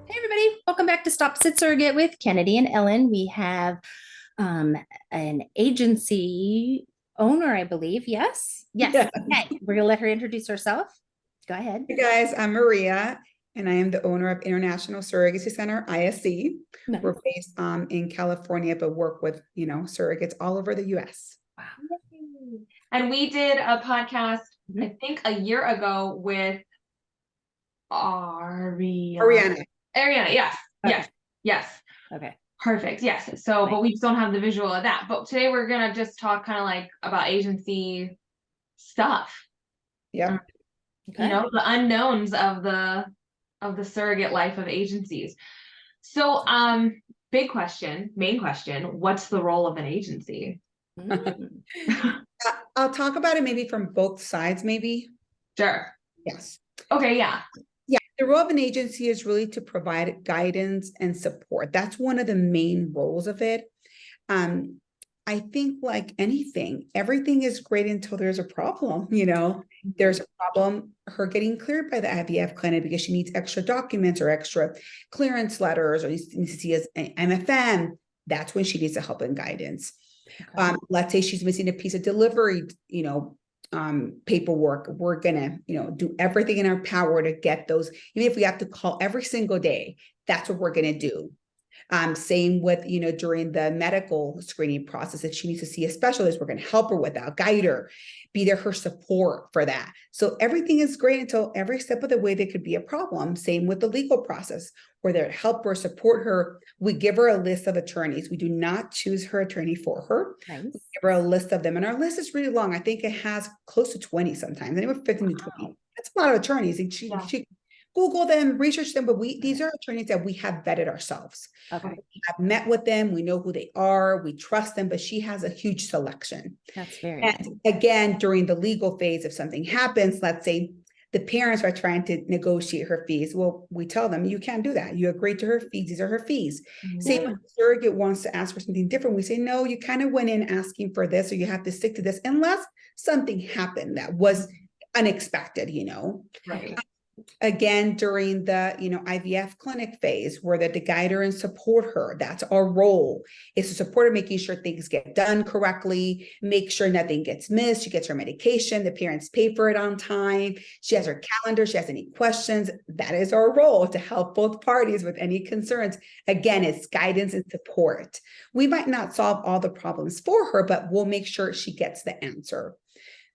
Hey everybody, welcome back to Stop.Sit.Surrogate with Kennedy and Ellen. We have an agency owner, I believe. Yes. Yes. Yeah. Okay. We're gonna let her introduce herself. Go ahead. Hey guys, I'm Maria, and I am the owner of International Surrogacy Center, ISC. Nice. We're based in California, but work with surrogates all over the US. Wow. And we did a podcast, I think a year ago with Ariana. Ariana, yes, Okay. yes. Okay. Perfect, yes. So, but we just don't have the visual of that. But today we're gonna just talk kind of like about agency stuff. Yep. Okay. You know, the unknowns of the surrogate life of agencies. So, big question, main question, what's the role of an agency? I'll talk about it maybe from both sides, maybe. Sure. Yes. Okay, yeah. Yeah, the role of an agency is really to provide guidance and support. That's one of the main roles of it. I think like anything, everything is great until there's a problem, there's a problem, her getting cleared by the IVF clinic because she needs extra documents or extra clearance letters or needs to see as an MFM. That's when she needs the help and guidance. Okay. Let's say she's missing a piece of delivery, paperwork. We're gonna, do everything in our power to get those, even if we have to call every single day, that's what we're gonna do. Same with, during the medical screening process, if she needs to see a specialist, we're going to help her with that, guide her, be there her support for that. So everything is great until every step of the way there could be a problem. Same with the legal process. We're there to help her, support her. We give her a list of attorneys. We do not choose her attorney for her. Nice. We give her a list of them. And our list is really long. I think it has close to 20 sometimes, anywhere 15 to 20. That's a lot of attorneys. And she Google them, research them, but these are attorneys that we have vetted ourselves. Okay. We have met with them, we know who they are, we trust them, but she has a huge selection. That's very and nice. Again, during the legal phase, if something happens, let's say the parents are trying to negotiate her fees. Well, we tell them, you can't do that. You agreed to her fees. These are her fees. Same when the surrogate wants to ask for something different. We say, no, you kind of went in asking for this, or you have to stick to this unless something happened that was unexpected, Right. Again, during the IVF clinic phase, where to guide her and support her. That's our role, is to support her, making sure things get done correctly, make sure nothing gets missed. She gets her medication, the parents pay for it on time, she has her calendar, she has any questions. That is our role, to help both parties with any concerns. Again, it's guidance and support. We might not solve all the problems for her, but we'll make sure she gets the answer.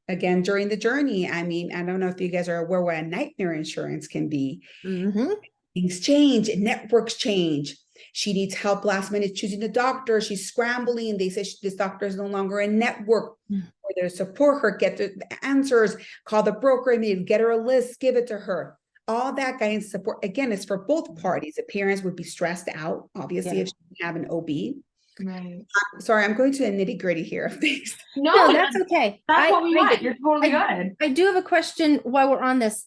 Again, during the journey, I don't know if you guys are aware what a nightmare insurance can be. Things change, networks change. She needs help last minute choosing the doctor. She's scrambling. They say this doctor is no longer in network. Or they support her, get the answers, call the broker, get her a list, give it to her. All that guidance support, again, is for both parties. The parents would be stressed out, obviously, if she didn't have an OB. Right. Sorry, I'm going to the nitty-gritty here of things. No, that's okay. That's what we want. You're totally good. I do have a question while we're on this.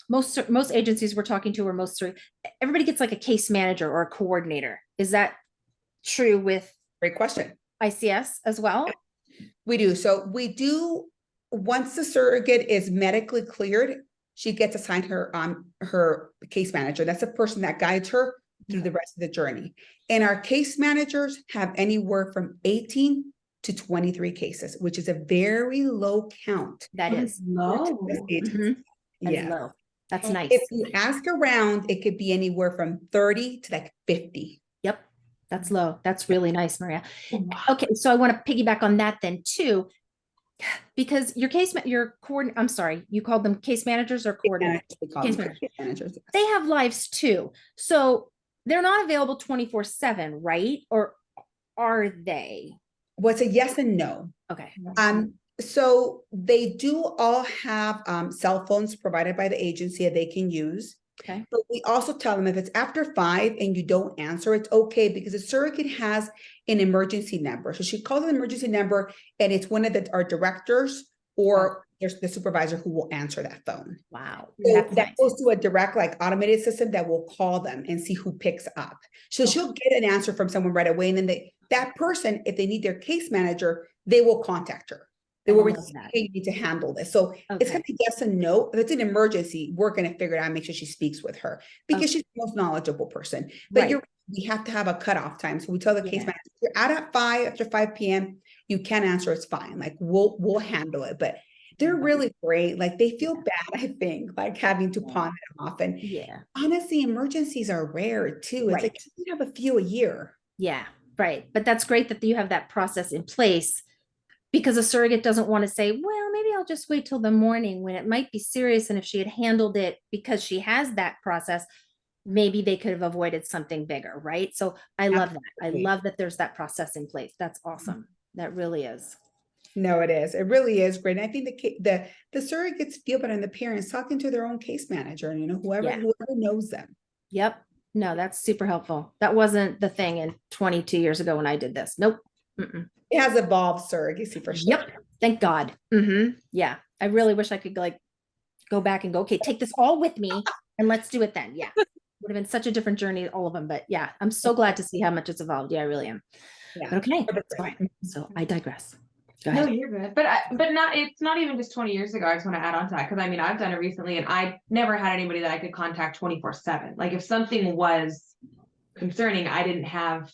Most agencies we're talking to everybody gets like a case manager or a coordinator. Is that true with Great question. ICS as well? We do. So we do, once the surrogate is medically cleared, she gets assigned her case manager. That's the person that guides her through the rest of the journey. And our case managers have anywhere from 18 to 23 cases, which is a very low count. That is low. Yeah. Low. That's nice. If you ask around, it could be anywhere from 30 to like 50. Yep. That's low. That's really nice, Maria. Okay. So I want to piggyback on that then too, because you called them case managers or coordinators? Case managers. They have lives too. So they're not available 24/7, right? Or are they? Well, it's a yes and no. Okay. So they do all have cell phones provided by the agency that they can use. Okay. But we also tell them if it's after 5 and you don't answer, it's okay, because the surrogate has an emergency number. So she calls an emergency number, and it's one of our directors or there's the supervisor who will answer that phone. Wow. So that goes to a direct, automated system that will call them and see who picks up. So she'll get an answer from someone right away. And then that person, if they need their case manager, they will contact her. where we love say, that. hey, you need to handle this. So it's kind Okay. of yes and no. If it's an emergency, we're going to figure it out and make sure she speaks with her because she's the most knowledgeable person. But Right. we have to have a cutoff time. So we tell the case Yeah. manager, if you're out at 5, after 5 p.m., you can answer, it's fine. Like we'll handle it. But they're really great. Like they feel bad, I think, like having to pawn them off. And Yeah. honestly, emergencies are rare too. It's Right. like you have a few a year. Yeah. Right. But that's great that you have that process in place, because a surrogate doesn't want to say, well, maybe I'll just wait till the morning, when it might be serious. And if she had handled it because she has that process, maybe they could have avoided something bigger. Right. So I love that. I Absolutely. love that there's that process in place. That's awesome. That really is. No, it is. It really is great. And I think the surrogates feel better, and the parents talking to their own case manager, whoever Yeah. knows them. Yep. No, that's super helpful. That wasn't the thing in 22 years ago when I did this. Nope. Mm-mm. It has evolved surrogacy for sure. Yep. Thank God. Yeah. I really wish I could go back and go, okay, take this all with me and let's do it then. Yeah. Would have been such a different journey, all of them. But yeah, I'm so glad to see how much it's evolved. Yeah, I really am. Yeah. But okay. That's fine. So I digress. Go No, ahead. you're good. But it's not even just 20 years ago. I just want to add on to that, because I mean, I've done it recently and I never had anybody that I could contact 24/7. Like if something was concerning, I didn't have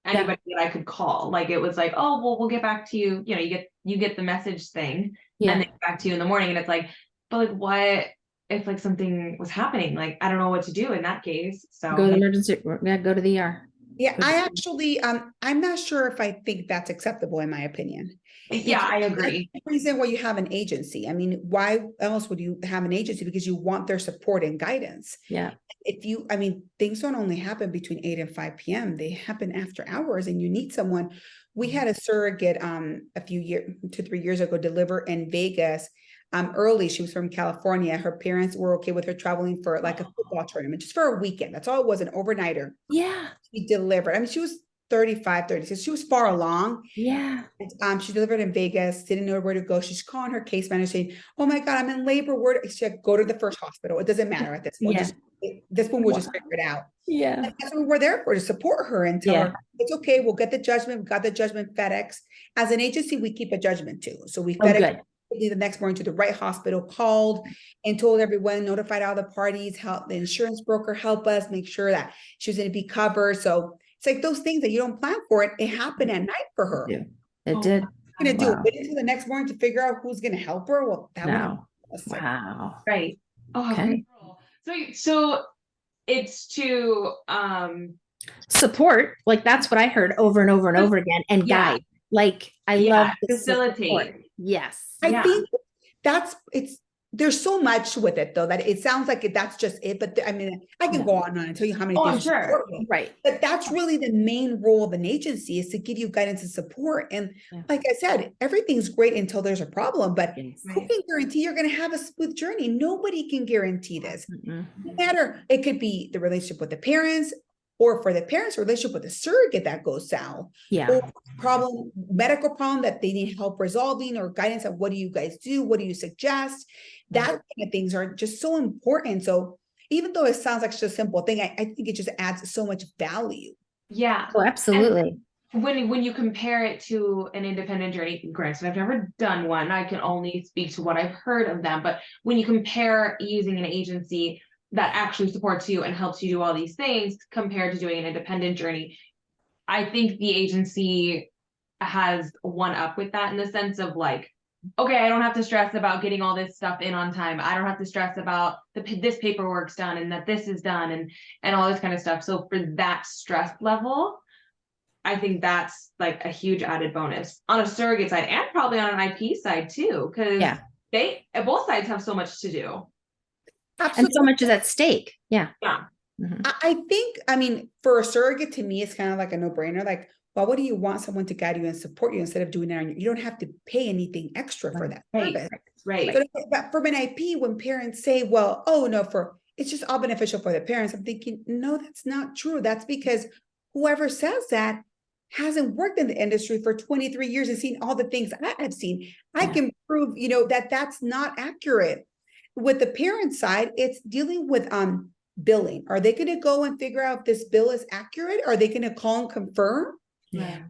anybody that I could call. Like it was like, oh, well, we'll get back to you. You get the message thing Yeah. and then get back to you in the morning. And it's like, but like, what if like something was happening? Like, I don't know what to do in that case. So Go to the emergency. Yeah, go to the ER. Yeah, I actually, I'm not sure if I think that's acceptable in my opinion. yeah, I agree. That's the reason why you have an agency. I mean, why else would you have an agency? Because you want their support and guidance. Yeah. Things don't only happen between 8 and 5 p.m. They happen after hours, and you need someone. We had a surrogate a few years, 2-3 years ago, deliver in Vegas. Early. She was from California. Her parents were okay with her traveling for like a football tournament, just for a weekend. That's all it was, an overnighter. Yeah. She delivered. I mean, she was 35, 36. She was far along. Yeah. She delivered in Vegas, didn't know where to go. She's calling her case manager saying, oh my God, I'm in labor. She said, go to the first hospital. It doesn't matter at this point. Yeah. This one we'll just figure it out. Yeah. And that's what we're there for, to support her and tell her it's okay. We'll get the judgment. We got the judgment FedEx. As an agency, we keep a judgment too. So we FedEx the next morning to the right hospital, called and told everyone, notified all the parties, help the insurance broker help us make sure that she was going to be covered. So it's like those things that you don't plan for. It happened at night for her. It did. Going to do it until the next morning to figure out who's going to help her. Well, that Wow. Right. Oh, Okay. So it's to support, like that's what I heard over and over and over again, and guide. Like I love facilitate. Yes. I think there's so much with it though, that it sounds like that's just it. But I mean, I can go on and tell you how many things. Sure. Right. But that's really the main role of an agency, is to give you guidance and support. And like I said, everything's great until there's a problem, but who can guarantee you're going to have a smooth journey? Nobody can guarantee this. No matter, it could be the relationship with the parents, or for the parents, relationship with the surrogate that goes south, or medical problem that they need help resolving, or guidance of what do you guys do? What do you suggest? That kind of things are just so important. So even though it sounds like such a simple thing, I think it just adds so much value. Yeah. Oh, absolutely. And when you compare it to an independent journey, granted, I've never done one. I can only speak to what I've heard of them. But when you compare using an agency that actually supports you and helps you do all these things compared to doing an independent journey, I think the agency has one up with that, in the sense of like, okay, I don't have to stress about getting all this stuff in on time. I don't have to stress about this paperwork's done and that this is done and all this kind of stuff. So for that stress level, I think that's like a huge added bonus on a surrogate side, and probably on an IP side too, because both sides have so much to do. Absolutely. And so much is at stake. Yeah. I think, I mean, for a surrogate, to me, it's kind of like a no-brainer. Like, well, what do you want someone to guide you and support you instead of doing it on your, you don't have to pay anything extra for that service. Right. But from an IP, when parents say, well, oh no, it's just all beneficial for the parents, I'm thinking, no, that's not true. That's because whoever says that hasn't worked in the industry for 23 years and seen all the things I have seen. I can prove, that that's not accurate. With the parent side, it's dealing with billing. Are they going to go and figure out if this bill is accurate? Are they going to call and confirm? Yeah.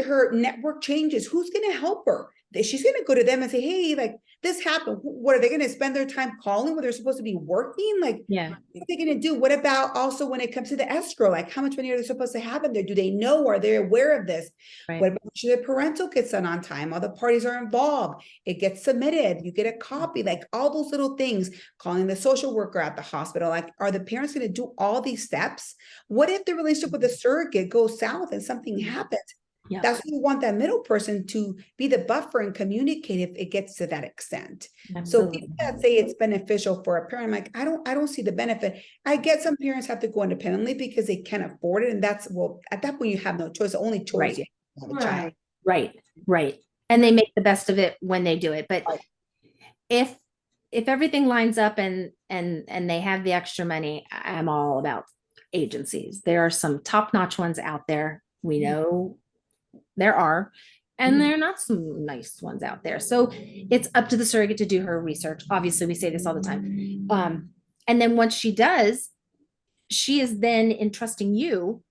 Her network changes. Who's going to help her? she's going to go to them and say, hey, like this happened. What are they going to spend their time calling when they're supposed to be working? Like, Yeah. what are they going to do? What about also when it comes to the escrow? Like, how much money are they supposed to have in there? Do they know? Are they aware of this? Right. What about should the parental gets done on time? All the parties are involved. It gets submitted. You get a copy, like all those little things, calling the social worker at the hospital. Like, are the parents going to do all these steps? What if the relationship with the surrogate goes south and something happens? Yeah. That's why you want that middle person to be the buffer and communicate if it gets to that extent. Absolutely. So people that say it's beneficial for a parent, I'm like, I don't see the benefit. I get some parents have to go independently because they can't afford it. And that's, well, at that point you have no choice. The only choice Right. you have is a child. Right. And they make the best of it when they do it. But if everything lines up and they have the extra money, I'm all about agencies. There are some top-notch ones out there. We know there are, and there are not some nice ones out there. So it's up to the surrogate to do her research. Obviously, we say this all the time. And then once she does, she is then entrusting you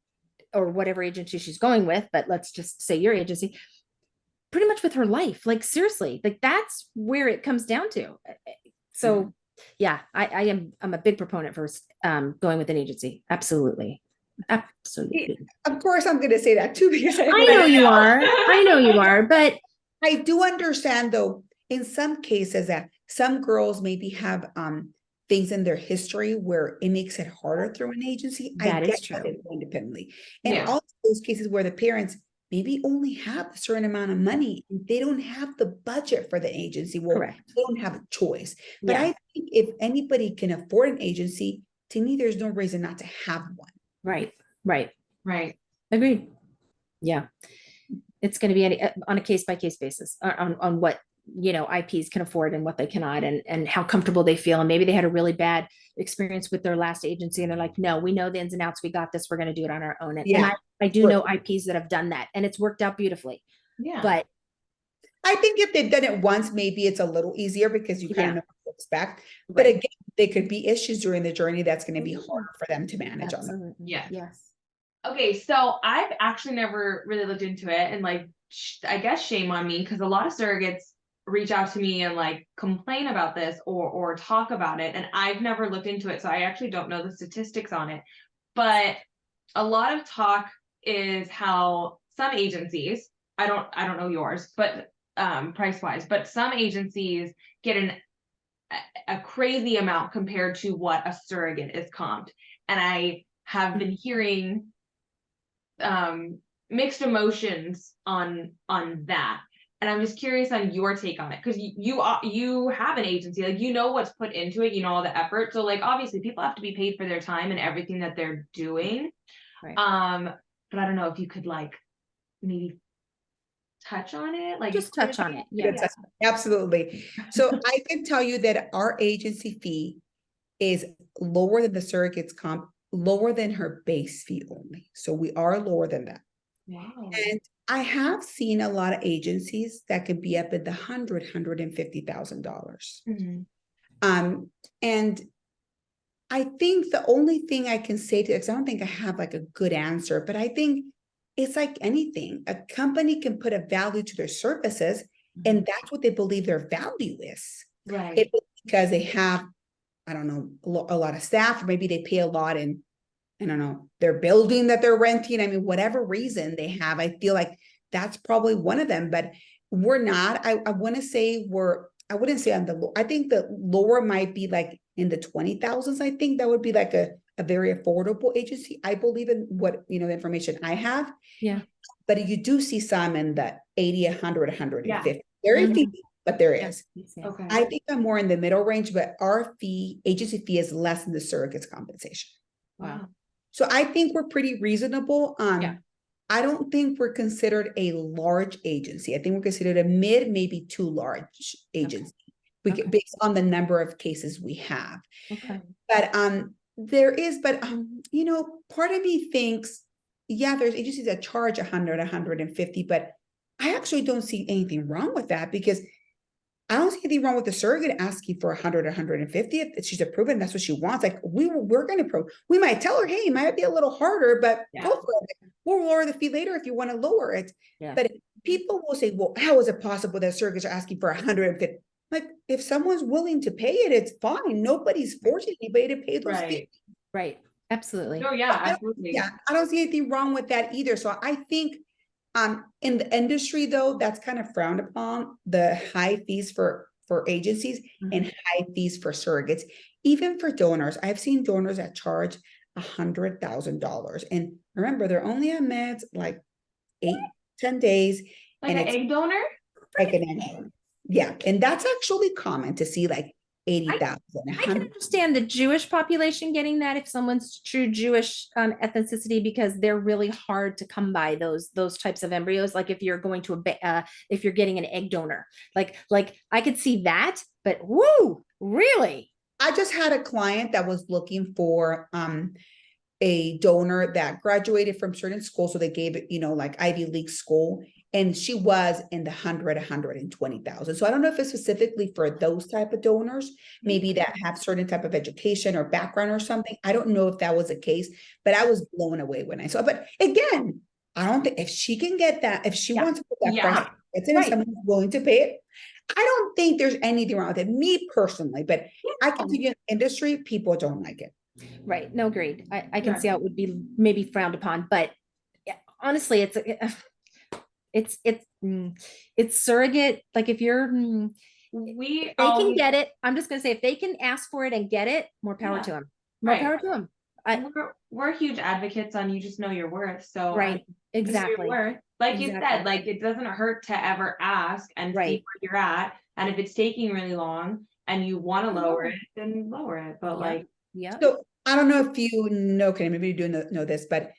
or whatever agency she's going with, but let's just say your agency, pretty much with her life. Like seriously, like that's where it comes down to. So yeah, I'm a big proponent for going with an agency. Absolutely. Of course, I'm going to say that too, because I know you are. I know you are, but I do understand though, in some cases that some girls maybe have things in their history where it makes it harder through an agency. That I is get true. that independently. And Yeah. also those cases where the parents maybe only have a certain amount of money and they don't have the budget for the agency. Well, correct. they don't have a choice. But Yeah. I think if anybody can afford an agency, to me, there's no reason not to have one. Right. Agreed. Yeah. It's going to be on a case-by-case basis on what, IPs can afford and what they cannot, and how comfortable they feel. And maybe they had a really bad experience with their last agency and they're like, no, we know the ins and outs. We got this. We're going to do it on our own. And I do know IPs that have done that and it's worked out beautifully. Yeah. But I think if they've done it once, maybe it's a little easier because you kind of know what to expect. But right. again, there could be issues during the journey that's going to be harder for them to manage on them. Yeah. Yes. Okay, so I've actually never really looked into it, and like, I guess shame on me, because a lot of surrogates reach out to me and like complain about this or talk about it, and I've never looked into it, so I actually don't know the statistics on it. But a lot of talk is how some agencies, I don't know yours, but price wise, but some agencies get a crazy amount compared to what a surrogate is comped, and I have been hearing mixed emotions on that, and I'm just curious on your take on it, because you have an agency, like, what's put into it, all the effort, so like obviously people have to be paid for their time and everything that they're doing, Right. but I don't know if you could like maybe touch on it, like Just touch on it. Yeah. Absolutely. So I can tell you that our agency fee is lower than the surrogate's comp, lower than her base fee only. So we are lower than that. Wow. And I have seen a lot of agencies that could be up at the $150,000. And I think the only thing I can say to, because I don't think I have like a good answer, but I think it's like anything. A company can put a value to their services, and that's what they believe their value is. Right. Because they have, I don't know, a lot of staff, or maybe they pay a lot in, I don't know, their building that they're renting. I mean, whatever reason they have, I feel like that's probably one of them, but we're not, I want to say I wouldn't say on the low, I think the lower might be like in the 20,000s. I think that would be like a very affordable agency. I believe in what, the information I have. Yeah. But you do see some in the 80, 100, 150. Yeah. Very few, but there is. Okay. I think I'm more in the middle range, but our agency fee is less than the surrogate's compensation. Wow. So I think we're pretty reasonable. Yeah. I don't think we're considered a large agency. I think we're considered a mid, maybe too large agency. Based on the number of cases we have. Okay. But part of me thinks, yeah, there's agencies that charge 100, 150, but I actually don't see anything wrong with that, because I don't see anything wrong with the surrogate asking for 100, 150 if she's approved and that's what she wants. Like we're going to prove. We might tell her, hey, it might be a little harder, but go for it. We'll lower the fee later if you want to lower it. Yeah. But people will say, well, how is it possible that surrogates are asking for 150? Like, if someone's willing to pay it, it's fine. Nobody's forcing anybody to pay those fees. Right. Absolutely. No, yeah, absolutely. Yeah, I don't see anything wrong with that either. So I think in the industry though, that's kind of frowned upon, the high fees for agencies and high fees for surrogates. Even for donors, I've seen donors that charge $100,000. And remember, they're only on meds like 8-10 days. Like and an it's egg donor? like an egg donor. Yeah, and that's actually common to see like 80,000. I can understand the Jewish population getting that if someone's true Jewish ethnicity, because they're really hard to come by those types of embryos. Like if you're going to if you're getting an egg donor, like I could see that, but woo, really? I just had a client that was looking for a donor that graduated from certain schools. So they gave it, like Ivy League school. And she was in the 120,000. So I don't know if it's specifically for those type of donors, maybe that have certain type of education or background or something. I don't know if that was the case, but I was blown away when I saw it. But again, I don't think if she can get that, if she wants to put that price, it's in someone's willing to pay it. I don't think there's anything wrong with it, me personally, but I can see in industry, people don't like it. Right. No, agreed. I can see how it would be maybe frowned upon, but honestly, it's surrogate. Like if they can get it. I'm just going to say, if they can ask for it and get it, more power to them. More power to them. We're huge advocates on, you just know your worth. So exactly. Like you said, like it doesn't hurt to ever ask and see where you're at. And if it's taking really long and you want to lower it, then lower it. But so I don't know if you know, maybe you do know this, but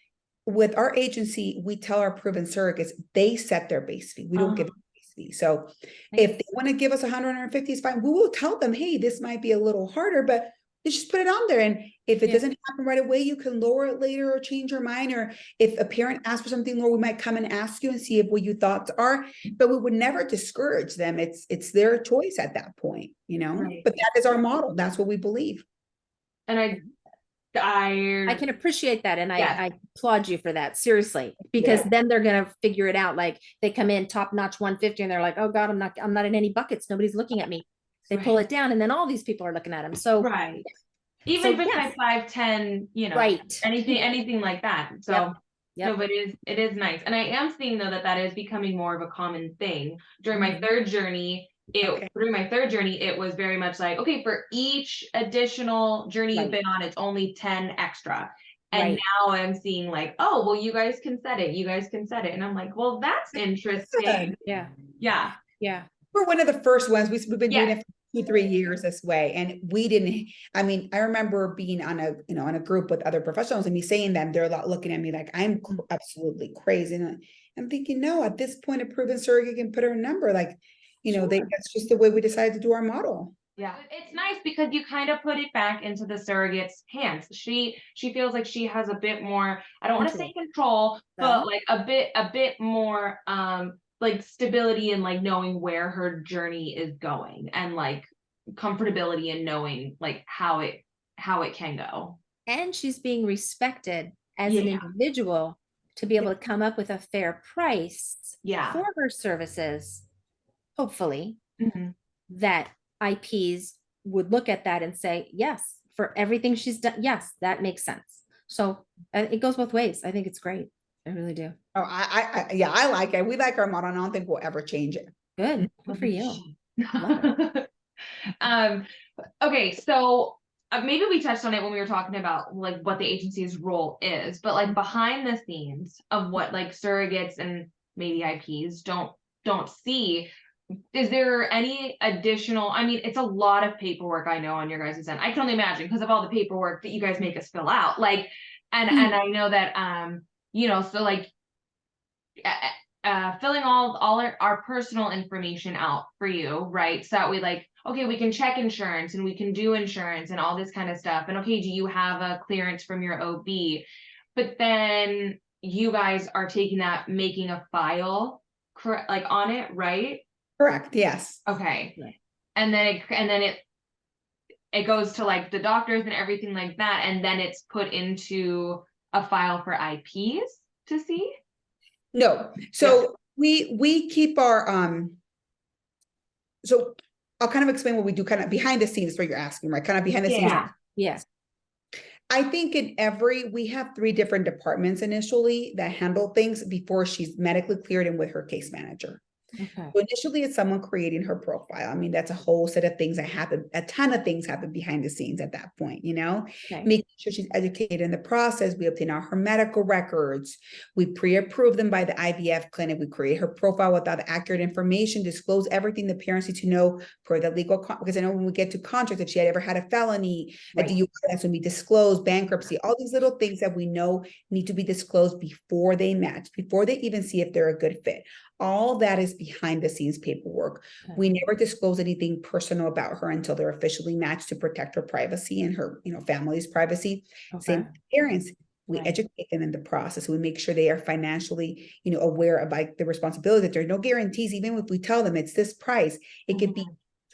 with our agency, we tell our proven surrogates, they set their base fee. We don't give a base fee. So if they want to give us 150, it's fine. We will tell them, hey, this might be a little harder, but you just put it on there. And if it doesn't happen right away, you can lower it later or change your mind. Or if a parent asks for something lower, we might come and ask you and see what your thoughts are. But we would never discourage them. It's their choice at that point, But that is our model. That's what we believe. And I can appreciate that. And I applaud you for that. Seriously, because then they're going to figure it out. Like they come in top notch 150 and they're like, oh God, I'm not in any buckets. Nobody's looking at me. They pull it down and then all these people are looking at them. So even if it's like 5'10", anything like that. So no, but it is nice. And I am seeing though that is becoming more of a common thing. During my third journey, it was very much like, okay, for each additional journey you've been on, it's only 10 extra. And now I'm seeing like, oh, well, you guys can set it. And I'm like, well, that's interesting. Yeah. We're one of the first ones. We've been doing it for 2-3 years this way. And we didn't, I remember being on a group with other professionals and me saying that, they're looking at me like I'm absolutely crazy. And I'm thinking, no, at this point, a proven surrogate can put her number. Like, that's just the way we decided to do our model. Yeah, it's nice because you kind of put it back into the surrogate's hands. She feels like she has a bit more, I don't want to say control, but like a bit more like stability and like knowing where her journey is going and like comfortability in knowing like how it can go. And she's being respected as an individual to be able to come up with a fair price for her services. Hopefully that IPs would look at that and say, yes, for everything she's done. Yes, that makes sense. So it goes both ways. I think it's great. I really do. Oh, I like it. We like our model. And I don't think we'll ever change it. Good. Good for you. Okay. So maybe we touched on it when we were talking about like what the agency's role is, but like behind the scenes of what like surrogates and maybe IPs don't see. Is there any additional, it's a lot of paperwork I know on your guys' end. I can only imagine because of all the paperwork that you guys make us fill out. Like, and I know that, so like filling all our personal information out for you, right? So that we like, okay, we can check insurance and we can do insurance and all this kind of stuff. And okay, do you have a clearance from your OB? But then you guys are taking that, making a file, like on it, right? Correct. Yes. Okay. And then it goes to like the doctors and everything like that. And then it's put into a file for IPs to see. No. So we keep our, so I'll kind of explain what we do kind of behind the scenes, what you're asking, right? Kind of behind the scenes. Yeah. Yes. I think we have 3 different departments initially that handle things before she's medically cleared and with her case manager. Okay. So initially, it's someone creating her profile. I mean, that's a whole set of things that happen. A ton of things happen behind the scenes at that point, Okay. making sure she's educated in the process. We obtain all her medical records. We pre-approve them by the IVF clinic. We create her profile with all the accurate information, disclose everything the parents need to know per the legal, because I know when we get to contracts, if she had ever had a felony, Right. a DUI, that's when we disclose bankruptcy, all these little things that we know need to be disclosed before they match, before they even see if they're a good fit. All that is behind the scenes paperwork. Okay. We never disclose anything personal about her until they're officially matched to protect her privacy and her, family's privacy. Okay. Same with parents. We Right. educate them in the process. We make sure they are financially, aware of like the responsibility, that there are no guarantees. Even if we tell them it's this price, it could be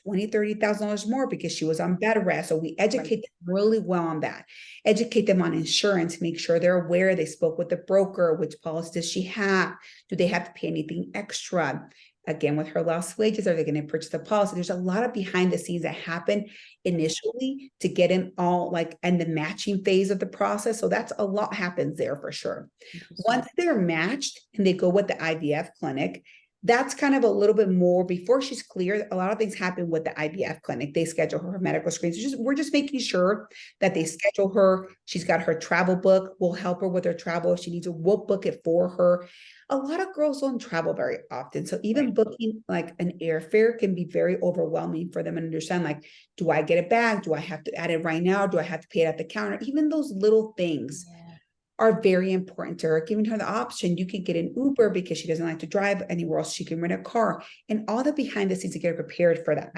$20,000, $30,000 more because she was on bed rest. So we educate them really well on that. Educate them on insurance, make sure they're aware. They spoke with the broker. Which policy does she have? Do they have to pay anything extra? Again, with her lost wages, are they going to purchase the policy? There's a lot of behind the scenes that happen initially to get them all like in the matching phase of the process. So that's a lot happens there for sure. Once they're matched and they go with the IVF clinic, that's kind of a little bit more before she's cleared. A lot of things happen with the IVF clinic. They schedule her medical screens. We're just making sure that they schedule her. She's got her travel book. We'll help her with her travel. If she needs we'll book it for her. A lot of girls don't travel very often. So even booking like an airfare can be very overwhelming for them and understand, like, do I get it back? Do I have to add it right now? Do I have to pay it at the counter? Even those little things are very important to her. Giving her the option, you can get an Uber because she doesn't like to drive anywhere else. She can rent a car, and all the behind the scenes to get her prepared for that.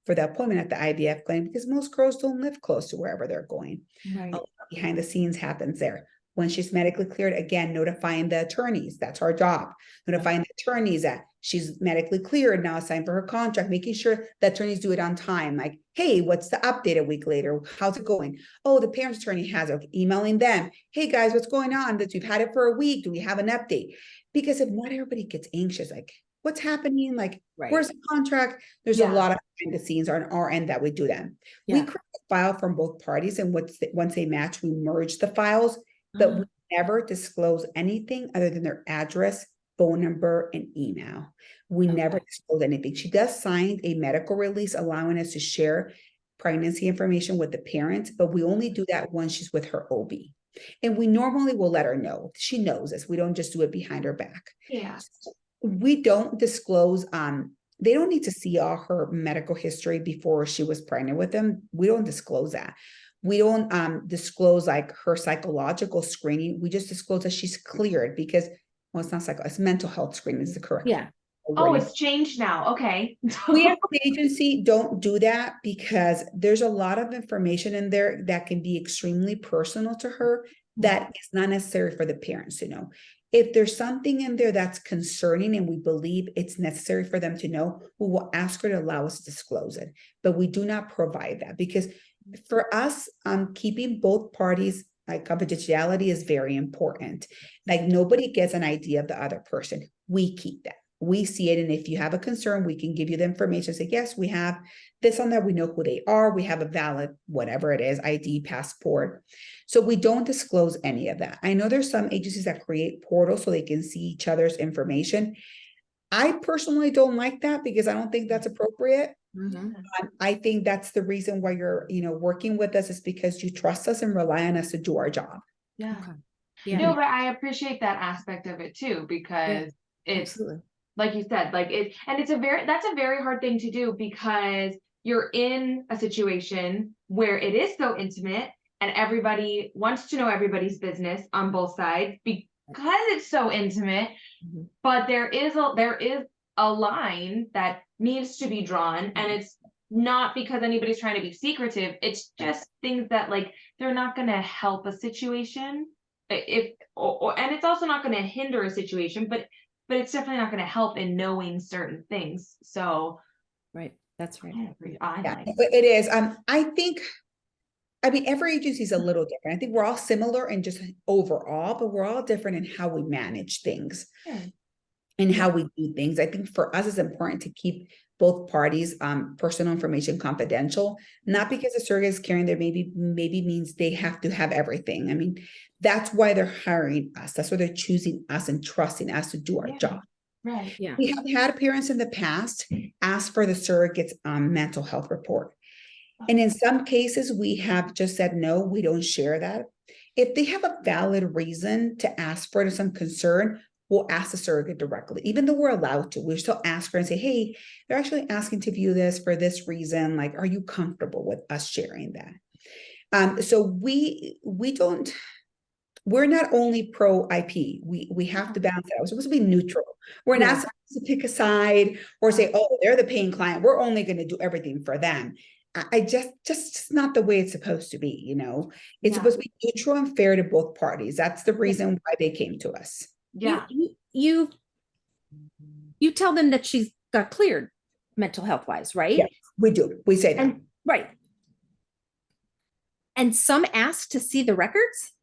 For the appointment at the IVF clinic, because most girls don't live close to wherever they're going. Right. Behind the scenes happens there. When she's medically cleared, again, notifying the attorneys. That's our job. Notifying the attorneys that she's medically cleared, now assigned for her contract, making sure the attorneys do it on time. Like, hey, what's the update a week later? How's it going? Oh, the parents' attorney has it. Emailing them. Hey guys, what's going on? That we've had it for a week. Do we have an update? Because if not, everybody gets anxious. Like, what's happening? Like, where's the contract? There's a lot of behind the scenes on our end that we do them. We create a file from both parties, and once they match, we merge the files. But we never disclose anything other than their address, phone number, and email. We never disclose anything. She does sign a medical release allowing us to share pregnancy information with the parents, but we only do that once she's with her OB. And we normally will let her know. She knows this. We don't just do it behind her back. Yeah. So we don't disclose, they don't need to see all her medical history before she was pregnant with them. We don't disclose that. We don't disclose like her psychological screening. We just disclose that she's cleared because, well, it's not it's mental health screening is the correct. Yeah. Oh, it's changed now. Okay. We as an agency don't do that because there's a lot of information in there that can be extremely personal to her that is not necessary for the parents to know. If there's something in there that's concerning and we believe it's necessary for them to know, we will ask her to allow us to disclose it. But we do not provide that because for us, keeping both parties, like confidentiality is very important. Like nobody gets an idea of the other person. We keep that. We see it. And if you have a concern, we can give you the information. Say, yes, we have this on there. We know who they are. We have a valid, whatever it is, ID, passport. So we don't disclose any of that. I know there's some agencies that create portals so they can see each other's information. I personally don't like that because I don't think that's appropriate. I think that's the reason why you're, working with us is because you trust us and rely on us to do our job. Yeah. Okay. Yeah. No, but I appreciate that aspect of it too, because it's Absolutely. like you said, like that's a very hard thing to do because you're in a situation where it is so intimate and everybody wants to know everybody's business on both sides because it's so intimate. But there is a line that needs to be drawn, and it's not because anybody's trying to be secretive. It's just things that like they're not going to help a situation and it's also not going to hinder a situation, but it's definitely not going to help in knowing certain things. So Right. That's right. It is. I mean, every agency is a little different. I think we're all similar in just overall, but we're all different in how we manage things. and how we do things. I think for us, it's important to keep both parties' personal information confidential, not because the surrogate is carrying there maybe means they have to have everything. I mean, that's why they're hiring us. That's why they're choosing us and trusting us to do our job. Right. Yeah. We have had parents in the past ask for the surrogate's mental health report. And in some cases, we have just said, no, we don't share that. If they have a valid reason to ask for it or some concern, we'll ask the surrogate directly. Even though we're allowed to, we still ask her and say, hey, they're actually asking to view this for this reason. Like, are you comfortable with us sharing that? So we're not only pro IP, we have to balance it out. We're supposed to be neutral. We're not supposed to pick a side or say, oh, they're the paying client, we're only going to do everything for them. I just not the way it's supposed to be, you know. It's supposed to be neutral and fair to both parties. That's the reason why they came to us. Yeah. You tell them that she's got cleared mental health wise, right? Yes, we do. We say that. And right. And some ask to see the records.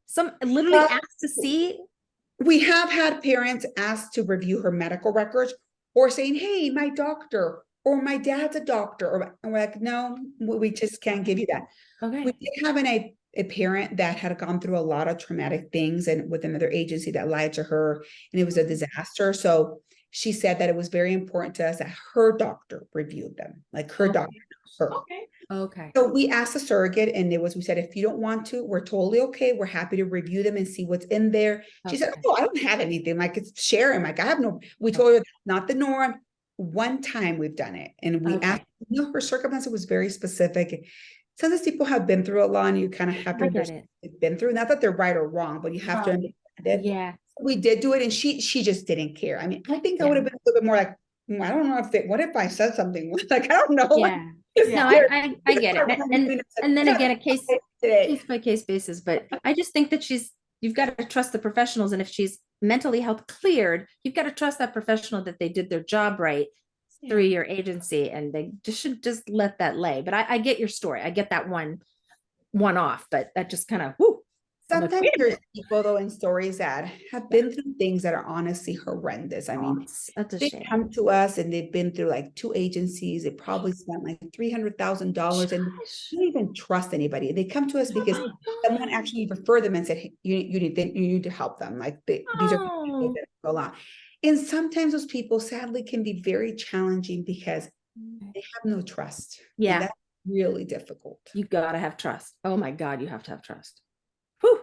Some literally ask to see. We have had parents ask to review her medical records or saying, hey, my doctor or my dad's a doctor. And we're like, no, we just can't give you that. Okay. We did have a parent that had gone through a lot of traumatic things and with another agency that lied to her, and it was a disaster. So she said that it was very important to us that her doctor reviewed them, like her doctor, her. Okay. So we asked the surrogate, and we said, if you don't want to, we're totally okay. We're happy to review them and see what's in there. She said, oh, I don't have anything. Like, it's sharing. Like, I have no, we told her not the norm. One time we've done it. And we asked, her circumstance was very specific. Sometimes people have been through a lot, and you kind of have to been through, not that they're right or wrong, but you have to understand it. Yeah. We did do it, and she just didn't care. I mean, I think I would have been a little bit more like, I don't know what if I said something like, I don't know. Yeah. No, I get it. And then again, a case by case basis, but I just think that you've got to trust the professionals. And if she's mentally health cleared, you've got to trust that professional that they did their job right through your agency, and they should just let that lay. But I get your story. I get that one off, but that just kind of, sometimes there's people though in stories that have been through things that are honestly horrendous. I mean, they come to us and they've been through like 2 agencies. They probably spent like $300,000 and they don't even trust anybody. They come to us because someone actually referred them and said, hey, you need to help them. Like these are people that go on. And sometimes those people sadly can be very challenging because they have no trust. Yeah. And that's really difficult. You gotta have trust. Oh my God, you have to have trust. Whew.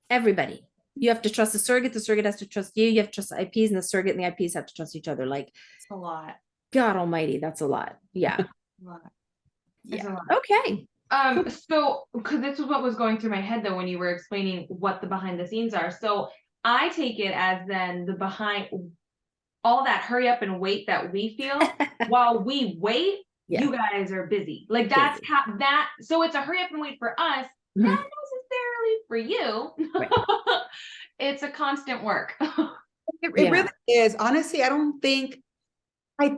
Everybody. You have to trust the surrogate has to trust you. You have to trust the IPs, and the surrogate and the IPs have to trust each other. Like, it's a lot. God almighty, that's a lot. Yeah. A lot. Yeah. A lot. Okay. So because this was what was going through my head though when you were explaining what the behind the scenes are. So I take it as then the behind all that hurry up and wait that we feel while we wait, you guys are busy. Like that's how that, so it's a hurry up and wait for us, not necessarily for you. Right. It's a constant work. It really is. Honestly, I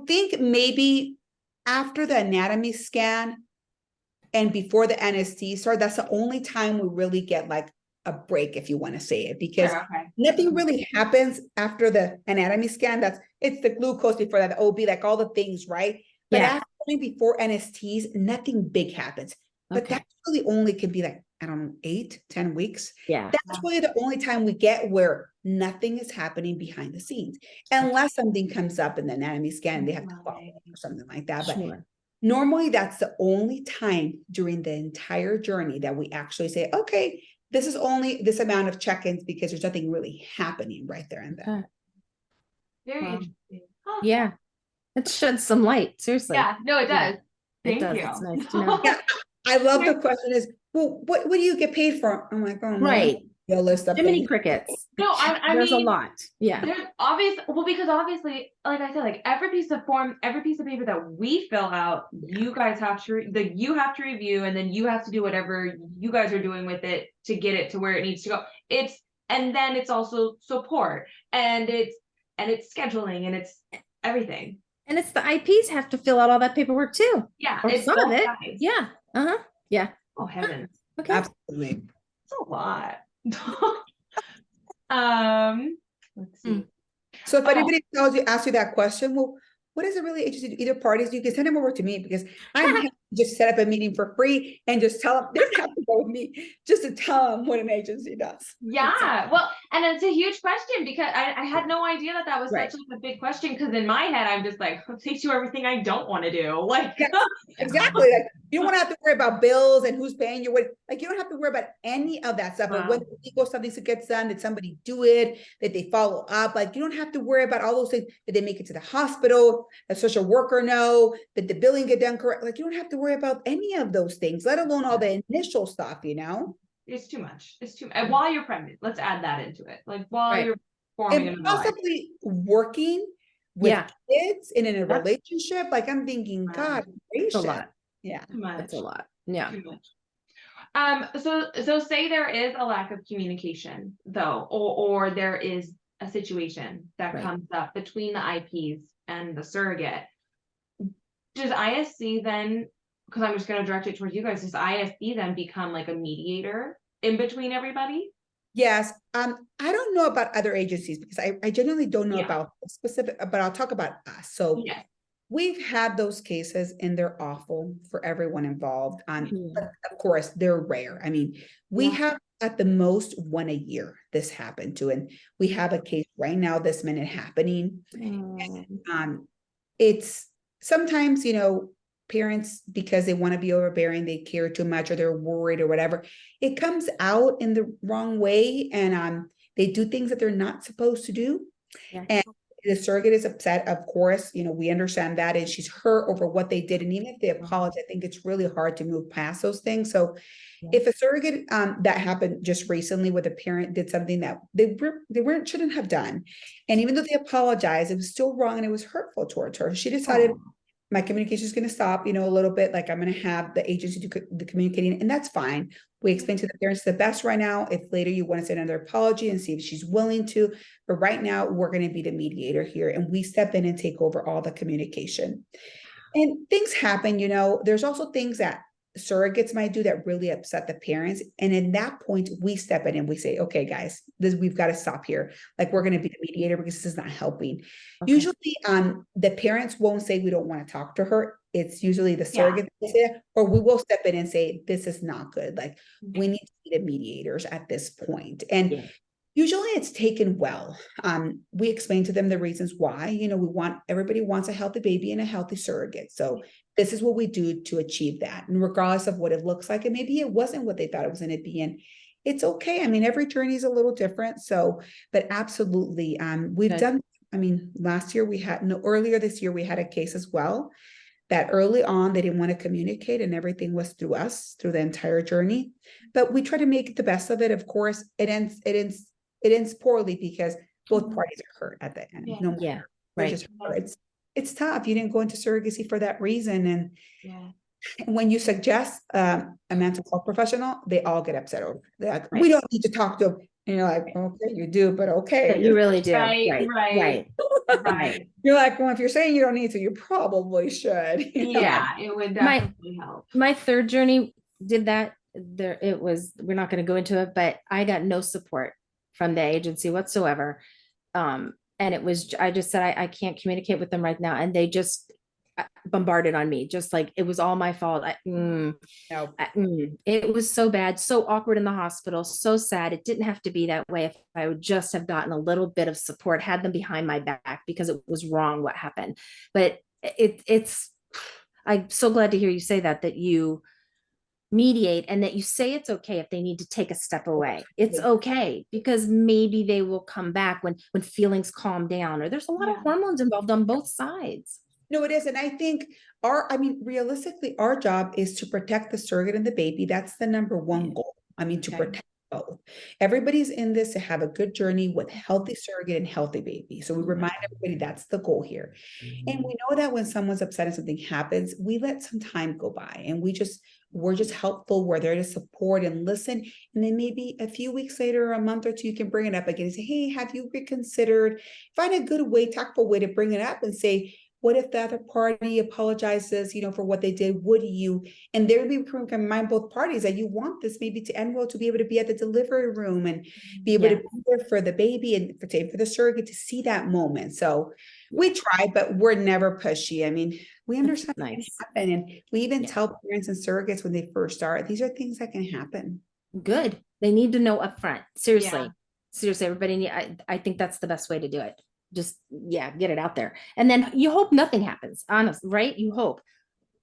think maybe after the anatomy scan and before the NST start, that's the only time we really get like a break, if you want to say it, because nothing really happens after the anatomy scan. It's the glucose before that, the OB, like all the things, right? But after before NSTs, nothing big happens. But that really only can be like, I don't know, 8-10 weeks. Yeah. That's really the only time we get where nothing is happening behind the scenes, unless something comes up in the anatomy scan, they have to follow or something like that. But normally that's the only time during the entire journey that we actually say, okay, this is only this amount of check-ins because there's nothing really happening right there and then. Very interesting. Huh. Yeah. It sheds some light. Seriously. Yeah, no, it does. Thank you. It's nice to know. Yeah, I love the question is, well, what do you get paid for? I'm like, oh, right. No, list of Jiminy crickets. No, there's a lot. Yeah. There's because obviously, like I said, like every piece of paper that we fill out, you guys have to review, and then you have to do whatever you guys are doing with it to get it to where it needs to go. And then it's also support, and it's scheduling, and it's everything. And it's the IPs have to fill out all that paperwork too. Yeah, or it's some of it. Guys. Yeah. Yeah. Oh heavens. Okay. Absolutely. It's a lot. Let's see. So if Oh. anybody asks you that question, well, what is it really agency to either parties? You can send them over to me because I'm happy to just set up a meeting for free and just tell them, they don't have to go with me, just to tell them what an agency does. Yeah, well, and it's a huge question because I had no idea that was Right. such like a big question, because in my head I'm just like, they do everything I don't want to do. Like, Yes, exactly. Like you don't want to have to worry about bills and who's paying you. What, like you don't have to worry about any of that stuff. Or when Wow. legal something gets done, did somebody do it? Did they follow up? Like you don't have to worry about all those things. Did they make it to the hospital? A social worker know? Did the billing get done correct? Like you don't have to worry about any of those things, let alone all the initial stuff, you know? It's too much. It's too much. And while you're pregnant, let's add that into it. Like while Right. you're forming And another life. possibly working with Yeah. kids and in a Yep. relationship. Like I'm thinking, God It's a gracious. lot. Yeah. Too much. It's a lot. Yeah. Too much. So say there is a lack of communication though, or there is a situation that Right. comes up between the IPs and the surrogate. Does ISC then, because I'm just going to direct it towards you guys, does ISC then become like a mediator in between everybody? Yes. I don't know about other agencies because I generally don't know Yeah. about specific, but I'll talk about us. So Yes. we've had those cases and they're awful for everyone involved. Mhm. But of course, they're rare. I mean, we Yeah. have at the most one a year this happened to, and we have a case right now this minute happening. It's sometimes, you know, parents, because they want to be overbearing, they care too much or they're worried or whatever, it comes out in the wrong way, and they do things that they're not supposed to do. Yeah. And the surrogate is upset, of course, you know, we understand that, and she's hurt over what they did. And even if they apologize, I think it's really hard to move past those things. So Yeah. if a surrogate that happened just recently where the parent did something that they weren't shouldn't have done, and even though they apologized, it was still wrong and it was hurtful towards her. She decided, my communication is going to stop, you know, a little bit, like I'm going to have the agency do the communicating, and that's fine. We explain to the parents the best right now. If later you want to send another apology and see if she's willing to, but right now we're going to be the mediator here, and we step in and take over all the communication. And things happen, you know, there's also things that surrogates might do that really upset the parents. And in that point, we step in and we say, okay, guys, we've got to stop here. Like we're going to be the mediator because this is not helping. Okay. Usually, the parents won't say we don't want to talk to her. It's usually the surrogate that say it, or we will step in and say, this is not good. Like we need to be the mediators at this point. And Yeah. usually it's taken well. We explain to them the reasons why, you know, everybody wants a healthy baby and a healthy surrogate. So this is what we do to achieve that. And regardless of what it looks like, and maybe it wasn't what they thought it was going to be, and it's okay. I mean, every journey is a little different. So, but absolutely, we've Good. done, I mean, earlier this year, we had a case as well that early on, they didn't want to communicate and everything was through us through the entire journey. But we try to make the best of it. Of course, it ends poorly because both parties are hurt at the end. Yeah. No matter. Yeah. They're Right. just hurt. It's tough. You didn't go into surrogacy for that reason. And Yeah. when you suggest a mental health professional, they all get upset over it. They're like, Right. we don't need to talk to them. And you're like, okay, you do, but okay. But you really do. Right, Right. right. Right. Right. You're like, well, if you're saying you don't need to, you probably should. You know? Yeah, it would definitely help. My third journey did that. We're not going to go into it, but I got no support from the agency whatsoever. And I just said, I can't communicate with them right now. And they just bombarded on me, just like it was all my fault. No. It was so bad, so awkward in the hospital, so sad. It didn't have to be that way. If I would just have gotten a little bit of support, had them behind my back, because it was wrong what happened. But I'm so glad to hear you say that you mediate and that you say it's okay if they need to take a step away. It's okay, because maybe they will come back when feelings calm down, or there's a lot of hormones involved on both sides. No, it is. And I think realistically, our job is to protect the surrogate and the baby. That's the number one goal. I mean, to protect both. Everybody's in this to have a good journey with healthy surrogate and healthy baby. So we remind everybody that's the goal here. And we know that when someone's upset and something happens, we let some time go by, and we're just helpful. We're there to support and listen. And then maybe a few weeks later, or a month or two, you can bring it up again and say, hey, have you reconsidered? Find a good way, tactful way to bring it up and say, What if the other party apologizes, for what they did? Would you? And there be remind both parties that you want this maybe to end well, to be able to be at the delivery room and be able to be there for the baby and for the surrogate to see that moment. So we try, but we're never pushy. I mean, we understand that can happen, and we even tell parents and surrogates when they first start, these are things that can happen. Good. They need to know upfront. Seriously. Seriously, everybody I think that's the best way to do it. Just, get it out there. And then you hope nothing happens, honestly, right? You hope,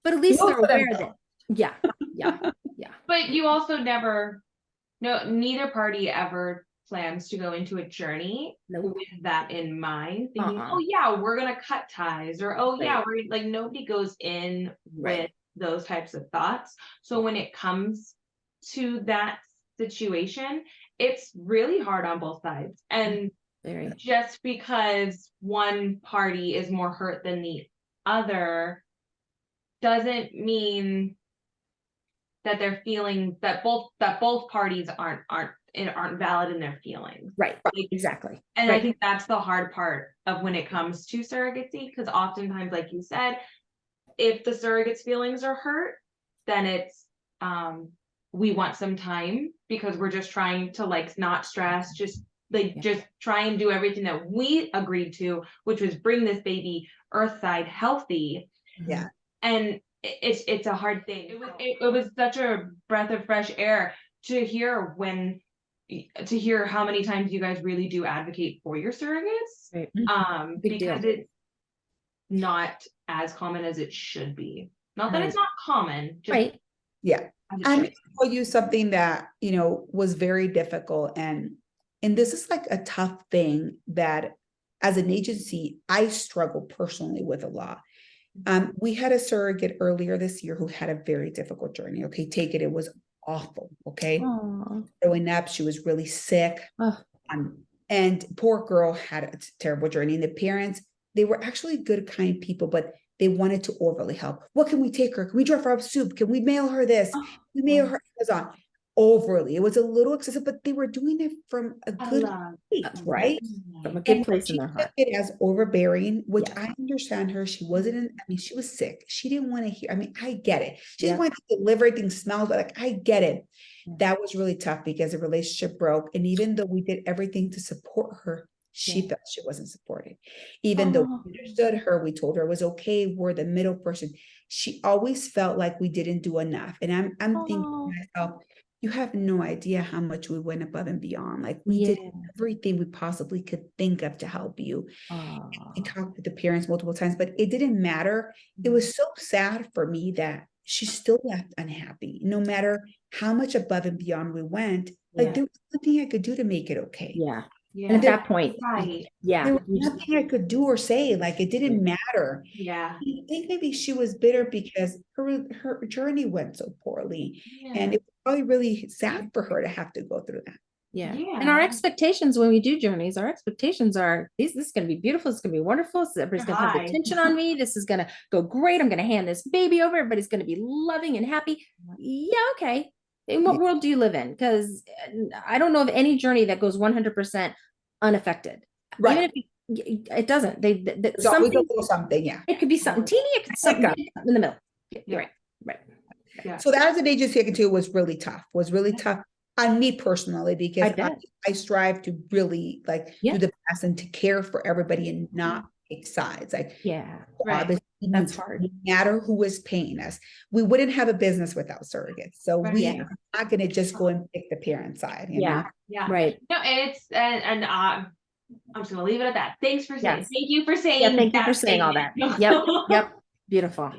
but at least they're aware that, yeah. But you also neither party ever plans to go into a journey with that in mind, thinking, oh yeah, we're gonna cut ties, or yeah, we're like, nobody goes in with those types of thoughts. So when it comes to that situation, it's really hard on both sides. And just because one party is more hurt than the other doesn't mean that they're feeling that both parties aren't valid in their feelings. Right. Exactly. And I think that's the hard part of when it comes to surrogacy, because oftentimes, like you said, if the surrogate's feelings are hurt, then it's we want some time because we're just trying to not stress, just try and do everything that we agreed to, which was bring this baby earthside healthy. Yeah. And it's a hard thing. It was such a breath of fresh air to hear how many times you guys really do advocate for your surrogates. Because it's not as common as it should be. Not that it's not common, just yeah. I'm going to tell you something that was very difficult, and this is like a tough thing that as an agency I struggle personally with a lot. We had a surrogate earlier this year who had a very difficult journey. Okay, take it. It was awful. Okay. Growing up, she was really sick. And poor girl had a terrible journey. And the parents, they were actually good, kind people, but they wanted to overly help. What can we take her? Can we drop her up soup? Can we mail her this? We mail her Amazon. Overly. It was a little excessive, but they were doing it from a good place, right? From a good place in their heart. It as overbearing, which I understand her. She wasn't she was sick. She didn't want to hear. I mean, I get it. She didn't want to deliver everything smells, but I get it. That was really tough because the relationship broke. And even though we did everything to support her, she felt she wasn't supported. Even though we understood her, we told her it was okay. We're the middle person. She always felt like we didn't do enough. And I'm thinking to myself, you have no idea how much we went above and beyond. Like we did everything we possibly could think of to help you. We talked with the parents multiple times, but it didn't matter. It was so sad for me that she still left unhappy, no matter how much above and beyond we went. Like there was nothing I could do to make it okay. And at that point, there was nothing I could do or say. Like it didn't matter. I think maybe she was bitter because her journey went so poorly, and it was probably really sad for her to have to go through that. And our expectations when we do journeys, our expectations are this is going to be beautiful. It's going to be wonderful. Everybody's going to have attention on me. This is going to go great. I'm going to hand this baby over. Everybody's going to be loving and happy. Okay. In what world do you live in? Because I don't know of any journey that goes 100% unaffected. Even if it doesn't. There's always a little something. It could be something teeny. It could be something in the middle. Right. So that as an agency, I can tell was really tough. Was really tough on me personally, because I strive to really do the best and to care for everybody and not take sides. Like that's hard. No matter who is paying us, we wouldn't have a business without surrogates. So we are not going to just go and pick the parent side. You know? Right. No, it's and I'm just going to leave it at that. Thanks for saying. Thank you for saying. Thank you for saying all that. Yep. Beautiful.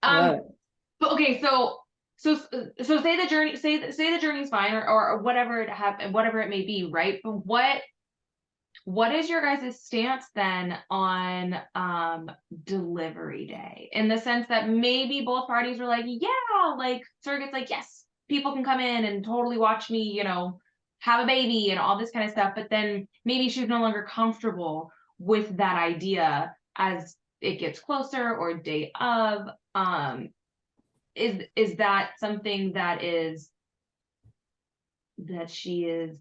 But okay, so say the journey, say the journey's fine, or whatever it may be, right? But what is your guys' stance then on delivery day, in the sense that maybe both parties were like, surrogates like, yes, people can come in and totally watch me, have a baby and all this kind of stuff, but then maybe she's no longer comfortable with that idea as it gets closer or day of. Is that something that she is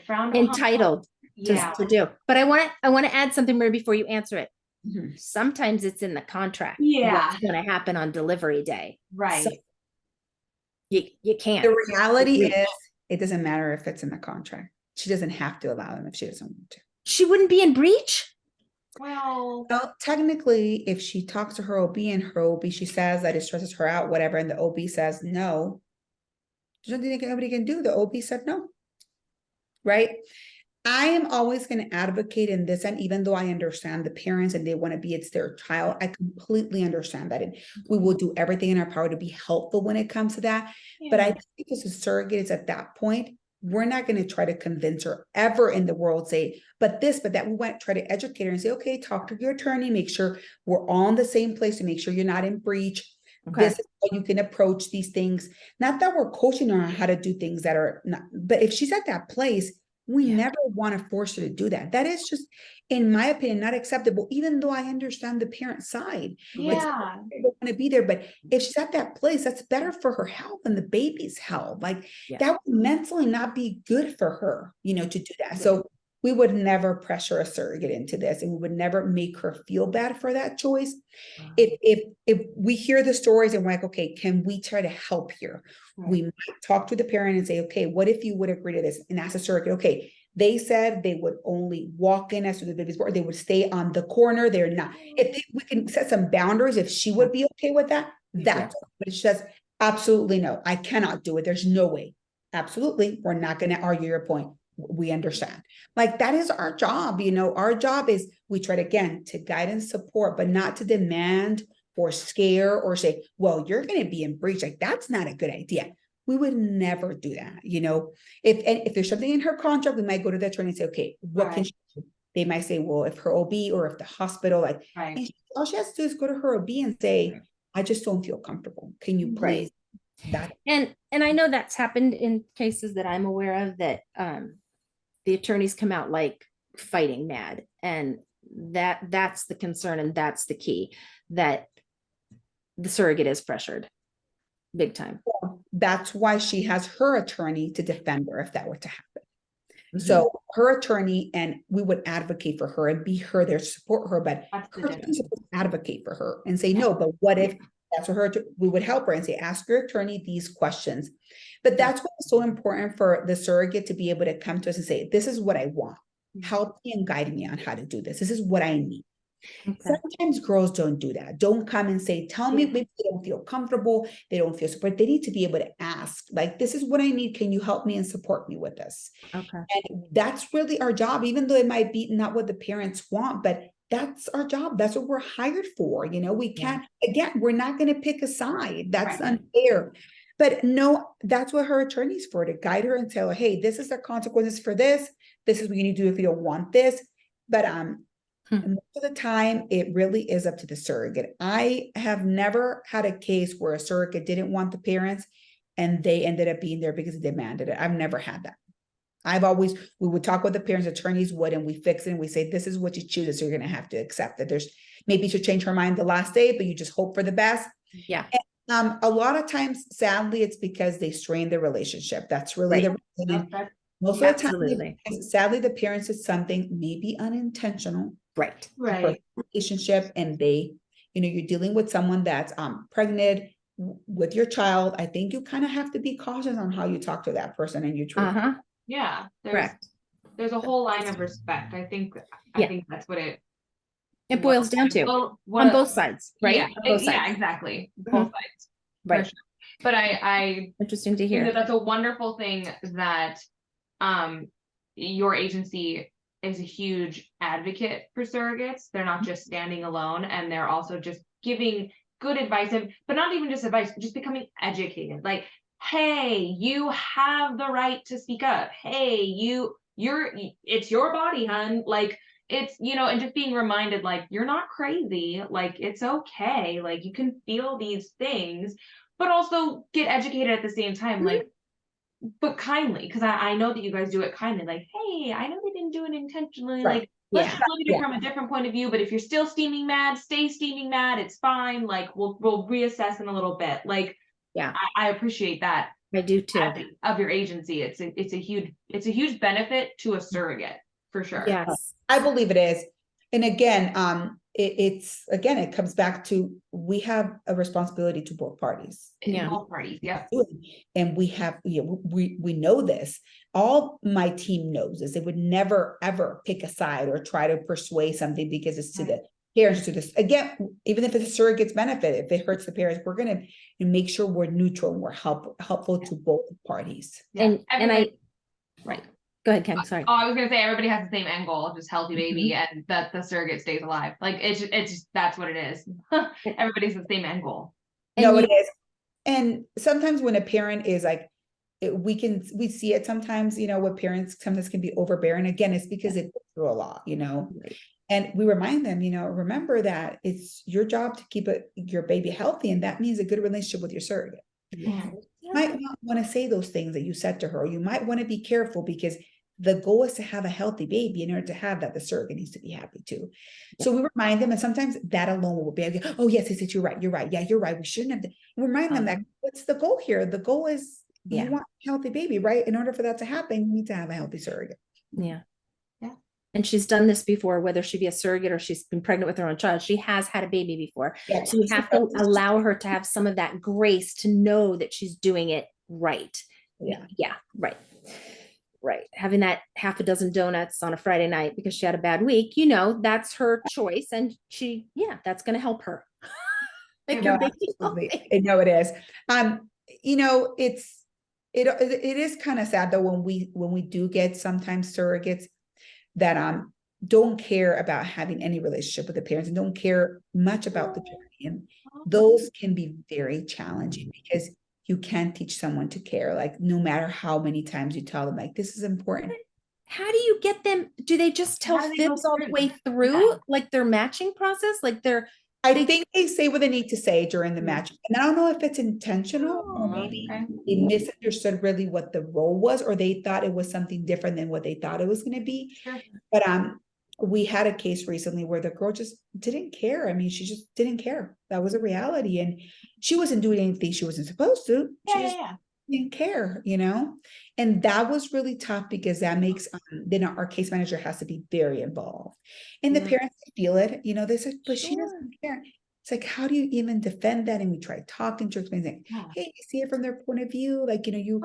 frowned upon? Entitled to do. But I want to add something, Mary, before you answer it. Mhm. Sometimes it's in the contract. Yeah. What's going to happen on delivery day. Right. So you can't. The reality Agree. is, it doesn't matter if it's in the contract. She doesn't have to allow them if she doesn't want to. She wouldn't be in breach. Well, Well, technically, if she talks to her OB and her OB, she says that it stresses her out, whatever, and the OB says no, there's nothing that nobody can do. The OB said no. Right? I am always going to advocate in this, and even though I understand the parents and they want to be, it's their child, I completely understand that. And we will do everything in our power to be helpful when it comes to that. But I yeah. think because a surrogate is at that point, we're not going to try to convince her ever in the world, say, but this, but that. We want to try to educate her and say, okay, talk to your attorney, make sure we're all in the same place to make sure you're not in breach. Okay. This is how you can approach these things. Not that we're coaching her on how to do things that are not, but if she's at that place, we Yeah. never want to force her to do that. That is just, in my opinion, not acceptable, even though I understand the parent side. Yeah. They don't want to be there, but if she's at that place, that's better for her health and the baby's health. Like Yeah. that would mentally not be good for her, to do that. Yeah. So we would never pressure a surrogate into this, and we would never make her feel bad for that choice. Wow. If we hear the stories and we're like, okay, can we try to help here? Right. We might talk to the parent and say, okay, what if you would agree to this? And ask the surrogate, okay, they said they would only walk in as soon as the baby's born. They would stay on the corner. They're not. We can set some boundaries, if she would be okay with that, that's, but she says, absolutely no, I cannot do it. There's no way. Absolutely. We're not going to argue your point. We understand. Like that is our job. Our job is, we try to, again, to guide and support, but not to demand or scare or say, well, you're going to be in breach. Like that's not a good idea. We would never do that. If there's something in her contract, we might go to the attorney and say, okay, what can Right. she do? They might say, well, if her OB or if the hospital, like, Right. and all she has to do is go to her OB and say, I just don't feel comfortable. Can you please? That And I know that's happened in cases that I'm aware of, that the attorneys come out like fighting mad, and that's the concern, and that's the key, that the surrogate is pressured big time. That's why she has her attorney to defend her if that were to happen. Mhm. So her attorney, and we would advocate for her and be her there to support her, but That's the her difference. attorney's supposed to advocate for her and say, no, but what if that's what we would help her and say, ask your attorney these questions. But that's why it's so important for the surrogate to be able to come to us and say, this is what I want. Help me and guide me on how to do this. This is what I need. Okay. Sometimes girls don't do that. Don't come and say, tell me, maybe they don't feel comfortable. They don't feel support. They need to be able to ask, like, this is what I need. Can you help me and support me with this? Okay. And that's really our job, even though it might be not what the parents want, but that's our job. That's what we're hired for. We can't, again, we're not going to pick a side. That's Right. unfair. But no, that's what her attorney's for, to guide her and tell her, hey, this is the consequences for this. This is what you need to do if you don't want this. But and most of the time, it really is up to the surrogate. I have never had a case where a surrogate didn't want the parents and they ended up being there because they demanded it. I've never had that. We would talk with the parents, attorneys would, and we fix it and we say, this is what you choose. So you're going to have to accept that maybe she'll change her mind the last day, but you just hope for the best. Yeah. And, a lot of times, sadly, it's because they strain the relationship. That's really the reason. Most of the time, Absolutely. sadly, the parents did something maybe unintentional. Right. Right. Relationship, and you're dealing with someone that's pregnant with your child. I think you kind of have to be cautious on how you talk to that person and you treat them. Uh-huh. Yeah. Correct. There's a whole line of respect. I think that's what it boils down to, on both sides, right? Yeah, On both sides. yeah, exactly. Both sides. Right. Sure. But I Interesting to think hear. that's a wonderful thing that your agency is a huge advocate for surrogates. They're not just standing alone, and they're also just giving good advice, but not even just advice, just becoming educated. Like, hey, you have the right to speak up. Hey, it's your body, hun. Like, it's, and just being reminded, like, you're not crazy. Like, it's okay. Like, you can feel these things, but also get educated at the same time. Like, but kindly, because I know that you guys do it kindly. Like, hey, I know they didn't do it intentionally. Right. Like, let's just look at it from a different point of view. But if you're still steaming mad, stay steaming mad. It's fine. Like, we'll reassess in a little bit. Like, I appreciate that. I do too. Of your agency, it's a huge benefit to a surrogate, for sure. Yes. I believe it is. And again, it's again, it comes back to, we have a responsibility to both parties. Yeah. Both parties, yeah. And we have, we know this. All my team knows this. They would never, ever pick a side or try to persuade something because it's to the parents, to this, again, even if it's a surrogate's benefit, if it hurts the parents, we're going to make sure we're neutral and we're helpful to both parties. And right. Go ahead, Ken. Sorry. Oh, I was gonna say everybody has the same end goal, just healthy baby, and that the surrogate stays alive. Like it's just that's what it is. Everybody's the same end goal. No, it is. And sometimes when a parent is like, we see it sometimes, with parents sometimes can be overbearing. Again, it's because it goes through a lot, Right. and we remind them, remember that it's your job to keep your baby healthy. And that means a good relationship with your surrogate. Yeah. You might not want to say those things that you said to her, or you might want to be careful because the goal is to have a healthy baby. In order to have that, the surrogate needs to be happy too. So we remind them, and sometimes that alone will be, oh yes, you're right. Yeah, you're right. We shouldn't have. Remind them that what's the goal here? The goal is you want a healthy baby, right? In order for that to happen, you need to have a healthy surrogate. Yeah. And she's done this before, whether she be a surrogate or she's been pregnant with her own child. She has had a baby before. Yeah. So you have to allow her to have some of that grace to know that she's doing it right. Yeah. Right. Having that half a dozen donuts on a Friday night because she had a bad week, that's her choice. And that's going to help her. No, it is. It is kind of sad though, when we do get sometimes surrogates that don't care about having any relationship with the parents and don't care much about the journey. And those can be very challenging because you can't teach someone to care, like no matter how many times you tell them, like, this is important. How do you get them? Do they just tell fibs all the way through, like their matching process? Like I think they say what they need to say during the match. And I don't know if it's intentional or maybe they misunderstood really what the role was, or they thought it was something different than what they thought it was going to be. Sure. But we had a case recently where the girl just didn't care. I mean, she just didn't care. That was a reality. And she wasn't doing anything she wasn't supposed to. She just didn't care, and that was really tough because that makes then our case manager has to be very involved, and the parents feel it, they said, but she doesn't care. It's like, how do you even defend that? And we tried talking to her, explaining, hey, you see it from their point of view, like, you're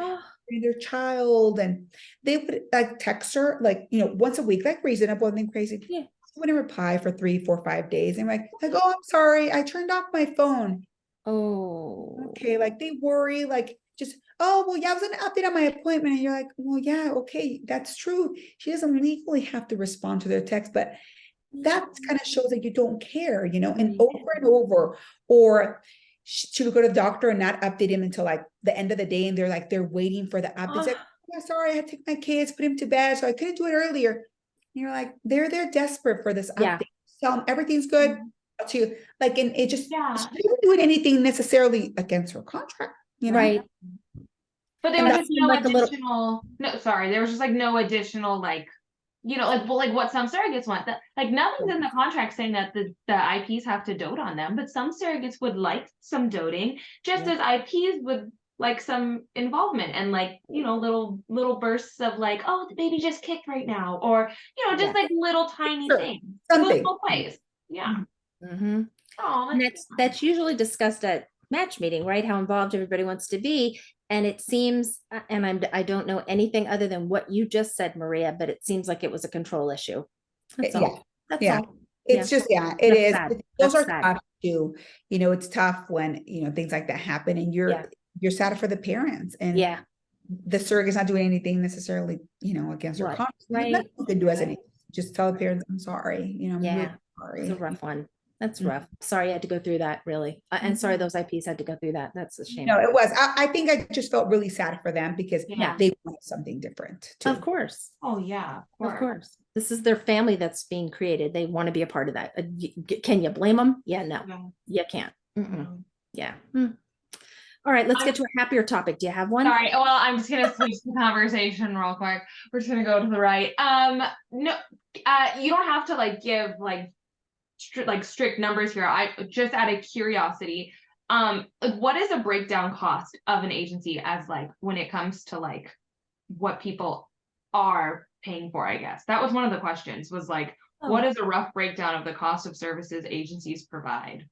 their child, and they would like text her like, once a week, like reasonable, nothing crazy. I wouldn't reply for 3, 4, 5 days, and like, oh, I'm sorry, I turned off my phone. Oh, okay, like they worry, like just, oh, well, yeah, I was going to update on my appointment. And you're like, well, yeah, okay, that's true. She doesn't legally have to respond to their text, but that kind of shows that you don't care, and over and over. Or she would go to the doctor and not update him until like the end of the day. And they're waiting for the update. Like, oh, sorry, I had to take my kids, put him to bed, so I couldn't do it earlier. And you're like, they're desperate for this update. Tell them everything's good. To like, and it just, she wasn't doing anything necessarily against her contract. Right. But there was just no additional, there was just like no additional, like, like what some surrogates want. That like nothing's in the contract saying that the IPs have to dote on them, but some surrogates would like some doting, just as IPs would like some involvement and like, little bursts of like, oh, the baby just kicked right now, or just like little tiny things. Something. Both ways. Yeah. Mm-hmm. Oh, and that's usually discussed at match meeting, right? How involved everybody wants to be. And it seems, and I don't know anything other than what you just said, Maria, but it seems like it was a control issue. That's all. That's all. It's just, it is. Sad. Those are tough too. It's tough when, things like that happen, and you're sad for the parents, and the surrogate's not doing anything necessarily, against her contract. Right. Nothing you can do as anything. Just tell the parents, I'm sorry. I'm really sorry. It's a rough one. That's rough. Sorry I had to go through that, really. And sorry those IPs had to go through that. That's a shame. No, it was. I think I just felt really sad for them because they want something different too. Of course. Oh, yeah. Of course. This is their family that's being created. They want to be a part of that. Can you blame them? Yeah, no. You can't. Yeah. All right, let's get to a happier topic. Do you have one? Sorry. Well, I'm just gonna switch the conversation real quick. We're just gonna go to the right. No, you don't have to like give like strict numbers here. I just out of curiosity, like what is a breakdown cost of an agency as like when it comes to like what people are paying for? I guess that was one of the questions, was like, What is a rough breakdown of the cost of services agencies provide?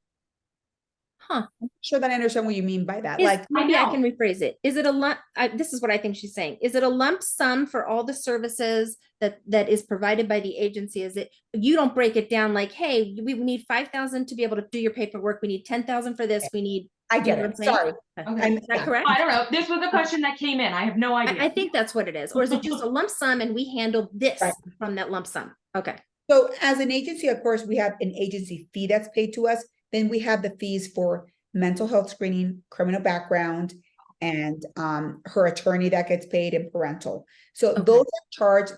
Huh. Sure that I understand what you mean by that. Is, Like, maybe I know. can rephrase it. Is it a lump? This is what I think she's saying. Is it a lump sum for all the services that is provided by the agency? Is it, you don't break it down like, hey, we need 5,000 to be able to do your paperwork. We need 10,000 for this. We need. I You know get what it. I'm saying? Sorry. Okay. Is that correct? I don't know. This was a question that came in. I have no idea. I think that's what it is. Or is it just a lump sum and we handle this Right. from that lump sum? Okay. So as an agency, of course, we have an agency fee that's paid to us. Then we have the fees for mental health screening, criminal background, and her attorney that gets paid, and parental. So Okay. those are charged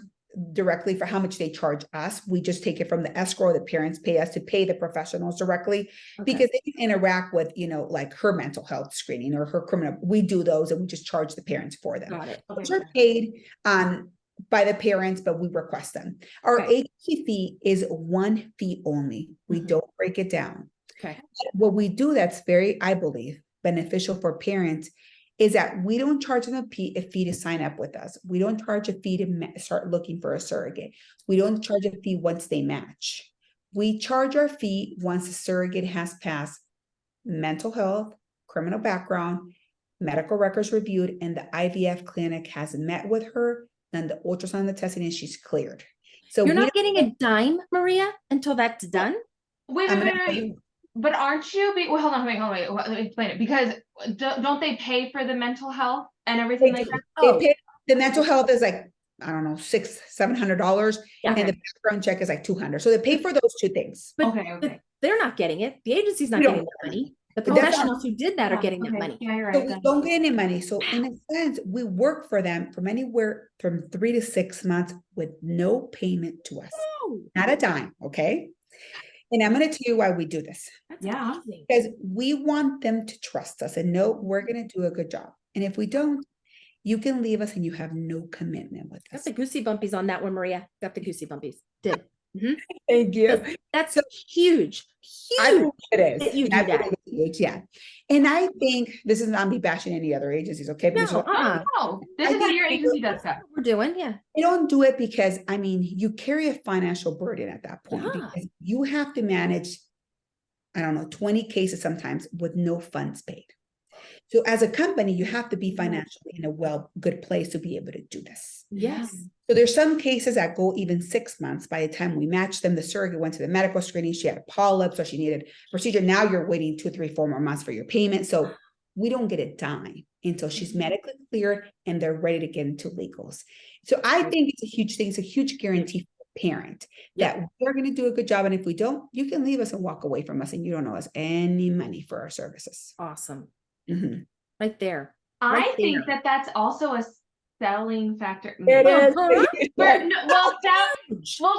directly for how much they charge us. We just take it from the escrow. The parents pay us to pay the professionals directly, Okay. because they can interact with, like her mental health screening or her criminal. We do those and we just charge the parents for them. Got it. Those are paid by the parents, but we request them. Our Okay. agency fee is one fee only. We Mhm. don't break it down. Okay. What we do that's very, I believe, beneficial for parents is that we don't charge them a fee to sign up with us. We don't charge a fee to start looking for a surrogate. We don't charge a fee once they match. We charge our fee once the surrogate has passed mental health, criminal background, medical records reviewed, and the IVF clinic has met with her, done the ultrasound, the testing, and she's cleared. So You're we not getting a dime, Maria, until that's done? Wait, I'm wait, gonna- wait, wait. But aren't you? Well, hold on, wait. Let me explain it. Because don't they pay for the mental health and everything like that? They Oh. pay, the mental health is like, I don't know, $600-700, Yeah. and the background check is like $200. So they pay for those two things. But, Okay, but okay. they're not getting it. The agency's not We don't getting that money. The But that's not- professionals who did that are getting that Okay, money. Yeah, you're So right. we Got it. don't get any money. So in a sense, we work for them from anywhere from 3 to 6 months with no payment to us, Oh, not a dime. Okay. And I'm going to tell you why we do this, that's Yeah. amazing. because we want them to trust us and know we're going to do a good job. And if we don't, you can leave us and you have no commitment with Got us. the goosey bumpies on that one, Maria. Got the goosey bumpies. Did. Thank you. That's So- huge. I Huge. believe it is. that you I do that. believe it is, yeah. And I think this is not me bashing any other agencies, okay? Because No, No, this I is how think your we agency do- does stuff. we're doing, yeah. they don't do it because, I mean, you carry a financial burden at that point, Yeah. because you have to manage, I don't know, 20 cases sometimes with no funds paid. So as a company, you have to be financially in a good place to be able to do this. Yes. So there's some cases that go even 6 months. By the time we match them, the surrogate went to the medical screening, she had a polyp, so she needed procedure. Now you're waiting 2, 3, 4 more months for your payment. So we don't get a dime until she's medically cleared and they're ready to get into legals. So I think it's a huge thing. It's a huge guarantee for the parent that we're going to do a good job. And if we don't, you can leave us and walk away from us and you don't owe us any money for our services. Awesome. Mhm. Right there. I Right think there. that that's also a selling factor. There it is. Well,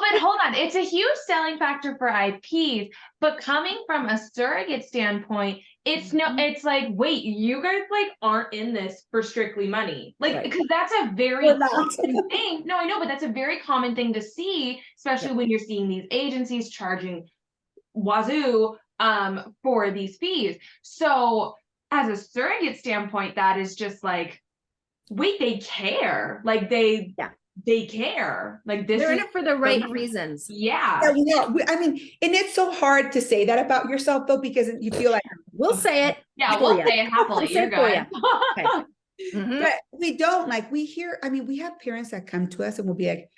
but hold on. It's a huge selling factor for IPs, but coming from a surrogate standpoint, it's it's like, wait, you guys like aren't in this for strictly money. Like, Right. because that's a very We're not. common thing. No, I know, but that's a very common thing to see, especially when you're seeing these agencies charging wazoo for these fees. So as a surrogate standpoint, that is just like, wait, they care. Like they care. Like this They're in is it for the right reasons. yeah. Yeah, we are. I mean, and it's so hard to say that about yourself though, because you feel like, We'll say it. Yeah, for we'll ya. say it happily. We'll say You're it for good. ya. Okay. Mhm. but we don't, like, we hear, I mean, we have parents that come to us and we'll be like,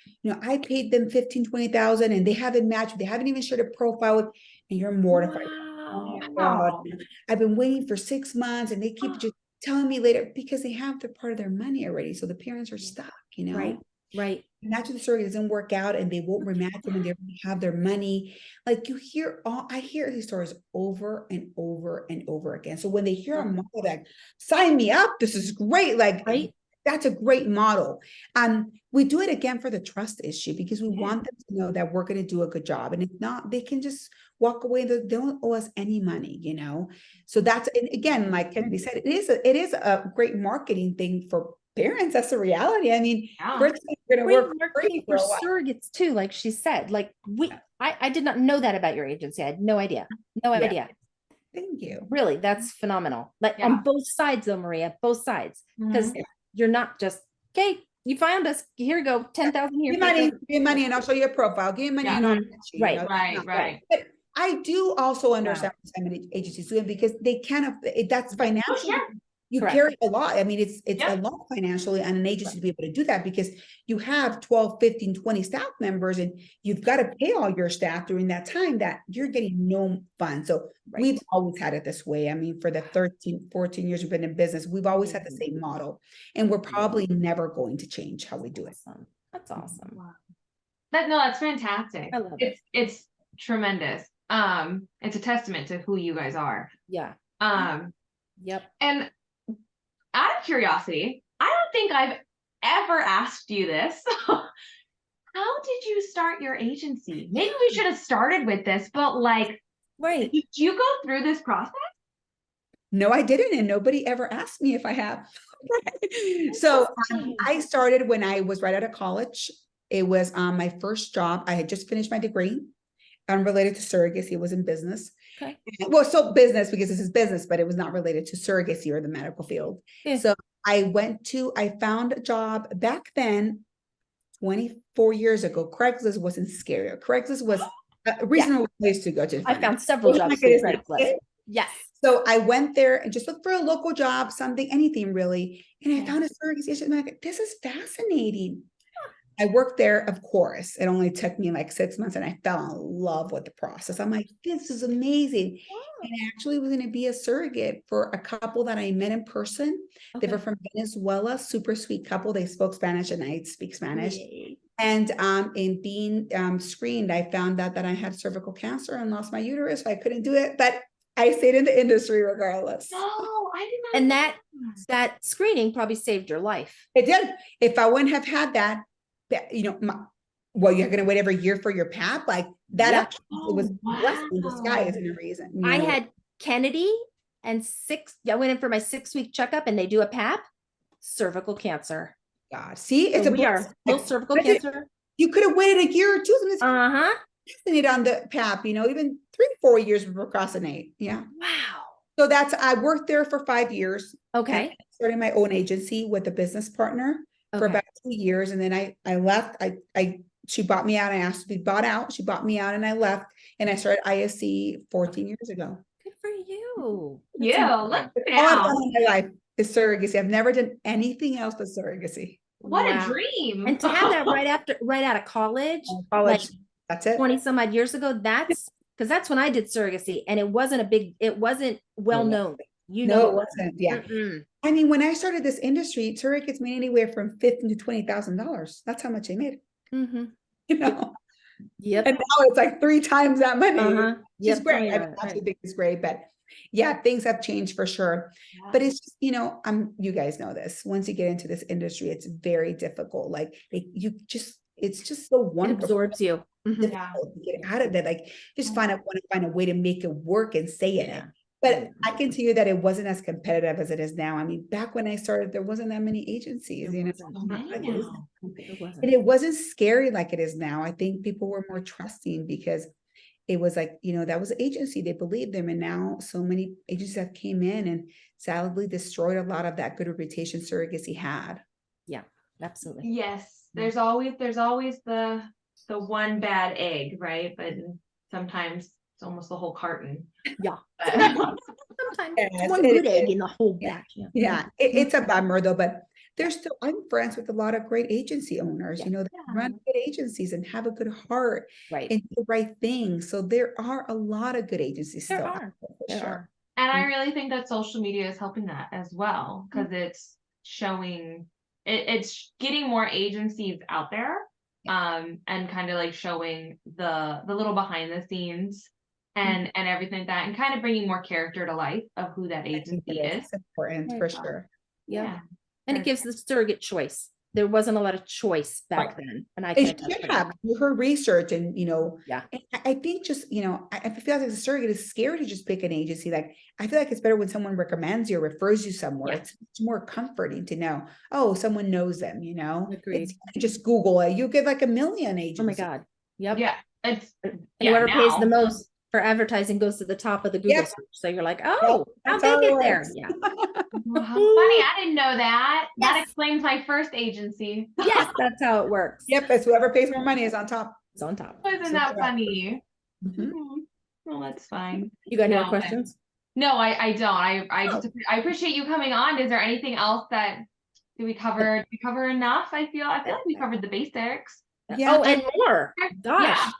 I paid them 15, 20,000 and they haven't matched, they haven't even shared a profile with, and you're mortified. Oh my Wow. God, I've been waiting for 6 months and they keep just telling me later, because they have the part of their money already. So the parents are stuck, Right. Right. And after the surrogate doesn't work out and they won't rematch them and they already have their money. Like I hear these stories over and over and over again. So when they hear a model like, sign me up, this is great. Like, Right. that's a great model. We do it again for the trust issue because we want them to know that we're going to do a good job. And if not, they can just walk away. They don't owe us any money, So that's, and again, like Kennedy said, it is a great marketing thing for parents. That's the reality. I mean, we're going to Great work marketing for surrogates too, like she said. Like I did not know that about your agency. I had no idea. No Yeah. idea. Thank you. Really, that's phenomenal. Like on both sides though, Maria, both sides. Because you're not just, okay, You found us. Here we go. 10,000 here. Give money, give money, and I'll show you a profile. Give me money Yeah. and I'll Mhm. get you, you know, Right. it's not- Right. But I do also understand what some agencies do because they kind of, that's financial. sure. You Correct. carry a lot. I mean, it's Yep. a lot financially on an agency to be able to do that because you have 12, 15, 20 staff members and you've got to pay all your staff during that time that you're getting no funds. So Right. we've always had it this way. I mean, for the 13, 14 years we've been in business, we've always had the Mhm. same model and we're probably never going to change how we do it. Awesome. That's awesome. Wow. That's fantastic. I love it. It's tremendous. It's a testament to who you guys are. Yeah. Yep. And out of curiosity, I don't think I've ever asked you this. How did you start your agency? Maybe we should have started with this, but like, Right. did you go through this process? No, I didn't. And nobody ever asked me if I have. So I started when I was right out of college. It was my first job. I had just finished my degree unrelated to surrogacy. It was in business. Okay. Well, still business because this is business, but it was not related to surrogacy or the medical field. Yeah. So I found a job back then, 24 years ago. Craigslist wasn't scary. Craigslist was a reasonable place to go to. I found several jobs through Craigslist. Yes. So I went there and just looked for a local job, something, anything really. And I found a surrogacy agent. I'm like, this is fascinating. I worked there, of course. It only took me like 6 months and I fell in love with the process. I'm like, this is amazing. And I actually was going to be a surrogate for a couple that I met in person. They were from Venezuela, super sweet couple. They spoke Spanish and I speak Spanish. Yay. And in being screened, I found out that I had cervical cancer and lost my uterus. So I couldn't do it, but I stayed in the industry regardless. No, I did not. And know that screening probably saved your life. It did. If I wouldn't have had that, you know, well, you're going to wait every year for your PAP, like that. Yeah. Actually, it was Oh, blessed in wow. disguise and a reason. you I know. had Kennedy and I went in for my 6-week checkup and they do a PAP, cervical cancer. God, see, it's So a we are blessing. still cervical But cancer. You could have waited a year or two. Sometimes Uh-huh. procrastinate on the PAP, you know, even 3-4 years would procrastinate. Yeah. Wow. So I worked there for 5 years. Okay. I started my own agency with a business partner for about 2 years. And then I left. She bought me out. I asked to be bought out. She bought me out and I left and I started ISC 14 years ago. Good for you. Yeah, look All I've now. done in my life is surrogacy. I've never done anything else but surrogacy. What Wow. a dream. And to have that right out of college, College, like that's it. 20 some odd years ago, that's when I did surrogacy and it wasn't well known. You No, know, it wasn't. Yeah. Mm-mm. I mean, when I started this industry, surrogates made anywhere from $15,000 to $20,000. That's how much they made. Mhm. You know, Yep. and now it's like 3 times that money. Uh-huh. Which is Yep. great. Oh, I yeah, mean, actually right. think it's great, but yeah, things have changed for sure. But it's just, you know, you guys know this. Once you get into this industry, it's very difficult. Like it's just so It wonderful. absorbs you. Mhm. Difficult to get out of it. Like just want to find a way to make it work and stay in it. Yeah. But I can tell you that it wasn't as competitive as it is now. I mean, back when I started, there wasn't that many agencies, There you know, wasn't. So many like it is now. now. It wasn't. And it wasn't scary like it is now. I think people were more trusting because it was like, you know, that was an agency, they believed them. And now so many agencies have came in and sadly destroyed a lot of that good reputation surrogacy had. Yeah, absolutely. Yes, there's always the one bad egg, right? But sometimes it's almost the whole carton. Yeah. But- Sometimes Yes, it's one it good egg is. in the whole Yeah. batch. Yeah. Yeah, it's a bummer though, but I'm friends with a lot of great agency owners, Yeah. you know, that run good agencies and have a good heart Right. and do the right thing. So there are a lot of good agencies There still. are. out for There sure. are. And I really think that social media is helping that as well, because it's showing it's getting more agencies out there, and kind of like showing the little behind the scenes and everything like that, and kind of bringing more character to life of who that I think agency it is. It's important for sure. Yeah. And it gives the surrogate choice. There wasn't a lot of choice back then. And I They can attest should to that. have her research and, you know, Yeah. I think just, you know, I feel like as a surrogate is scary to just pick an agency. Like, I feel like it's better when someone recommends you or refers you somewhere. Yeah. It's more comforting to know, oh, someone knows them, you know, Agreed. it's just Google it. You get like a million Oh my agencies. God. Yep. Yeah, it's And whoever pays the now. most for advertising goes to the top of the Google Yep. search. So you're like, oh, how'd That's they how it get there? works. Yeah. Oh, how funny. I didn't know that. That Yes. explains my first agency. Yes, that's how it works. Yep, it's whoever pays more money is on top. It's on top. Wasn't that funny? Mhm. Well, that's fine. You got any more No, questions? No, I don't. I appreciate you coming on. Is there anything else that did we cover enough? I feel like we covered the basics. Yeah, Oh, and more. Gosh. Yeah.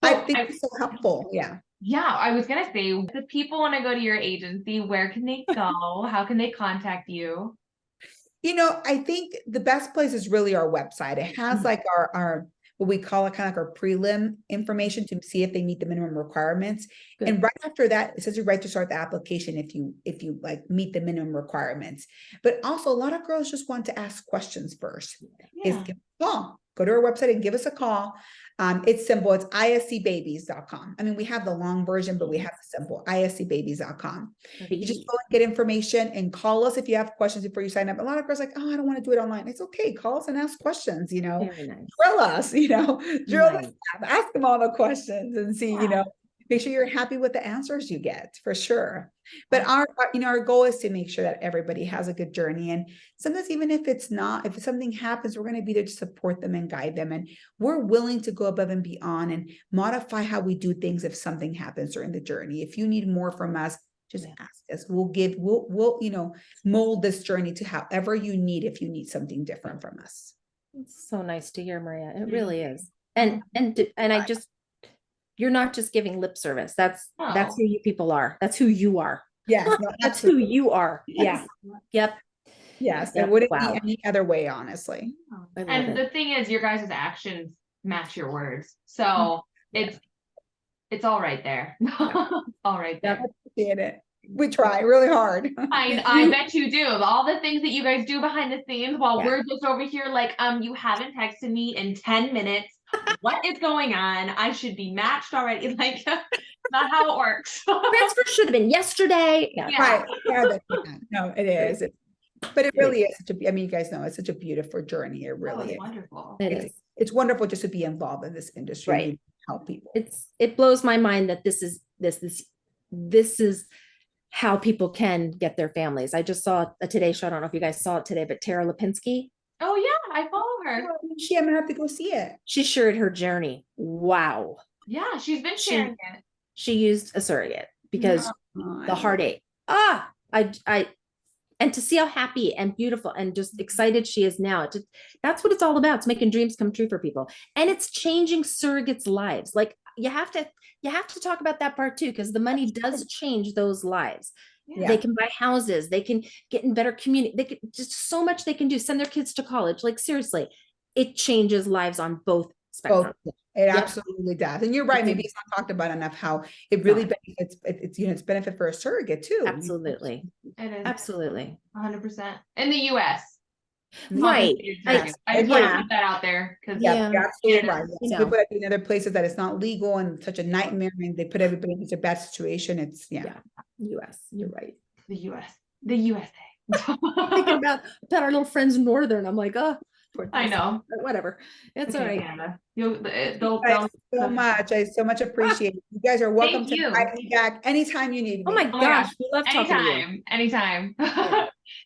I So think it's so helpful. Yeah. Yeah, I was gonna say, if people want to go to your agency, where can they go? How can they contact you? I think the best place is really our website. It has like our what we call it kind of like our prelim information to see if they meet the minimum requirements. Good. And right after that, it says you're right to start the application if you like meet the minimum requirements. But also a lot of girls just want to ask questions first. Is Yeah. give us a call. Go to our website and give us a call. It's simple. It's iscbabies.com. I mean, we have the long version, but we have the simple iscbabies.com. You just go and get information and call us if you have questions before you sign up. A lot of girls are like, oh, I don't want to do it online. It's okay. Call us and ask questions, Very nice. drill us, drill Right. us, ask them all the questions and see, Yeah. make sure you're happy with the answers you get for sure. But our goal is to make sure that everybody has a good journey. And sometimes even if something happens, we're going to be there to support them and guide them. And we're willing to go above and beyond and modify how we do things if something happens during the journey. If you need more from us, just ask us. We'll mold this journey to however you need, if you need something different from us. It's so nice to hear, Maria. It really is. And I just, you're not just giving lip service. That's who you people are. That's who you are. Yes, no, That's who you are. Yeah. Yep. Yes, Yep. it wouldn't Wow. be any other way, honestly. I love And it. the thing is, your guys' actions match your words. So it's all right there. All right there. I appreciate it. We try really hard. I bet you do. All the things that you guys do behind the scenes while Yeah. we're just over here like, you haven't texted me in 10 minutes. What is going on? I should be matched already. Like, not how it works. Transfer should have been yesterday. Yeah. Yeah. Right. Yeah, no, it is. But it really is I mean, you guys know it's such a beautiful journey. It really is. Wonderful. It is. It's wonderful just to be involved in this industry. Right. And help people. It blows my mind that this is how people can get their families. I just saw a Today Show. I don't know if you guys saw it today, but Tara Lipinski, Oh yeah, I follow her. I'm gonna have to go see it. she shared her journey. Wow. Yeah, she's been sharing it. She used a surrogate because Oh, the heartache. And to see how happy and beautiful and just excited she is now. That's what it's all about. It's making dreams come true for people. And it's changing surrogates' lives. Like you have to talk about that part too, because the money does change those lives. Yeah. They can buy houses, they can get in better community, they can just so much they can do, send their kids to college. Like seriously, it changes lives on both spectrums. It absolutely does. And you're right, maybe it's not talked about enough how it really benefits, it's benefit for a surrogate too. Absolutely. It is. Absolutely. 100%. In the US. Right. I just want to put that out there because Yeah, you're absolutely right. You Yes. know. People that do in other places that it's not legal and such a nightmare and they put everybody in such a bad situation. It's US, you're right. the USA. Thinking about our little friends in Northern. I'm like, oh, I know. whatever. It's all right. Canada. They'll so much. I so much appreciate it. You guys are welcome to invite me back anytime you need me. Oh my gosh, we love talking to you. Anytime.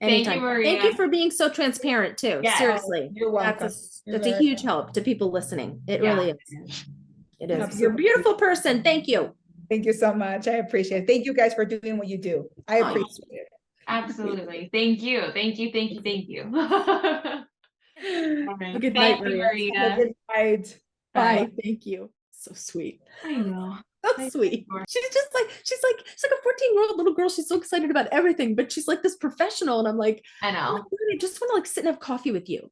Anytime. you, Maria. Thank you for being so transparent too. Yes. Seriously. You're welcome. That's a huge help to people listening. It really is. It is. Absolutely. You're a beautiful person. Thank you. Thank you so much. I appreciate it. Thank you guys for doing what you do. I appreciate it. Absolutely. Thank you. Thank you. Good Thank night, you, Maria. Maria. Good night. Bye. Thank you. So sweet. I know. So sweet. She's like a 14-year-old little girl. She's so excited about everything, but she's like this professional. And I'm like, I know. I just want to like sit and have coffee with you.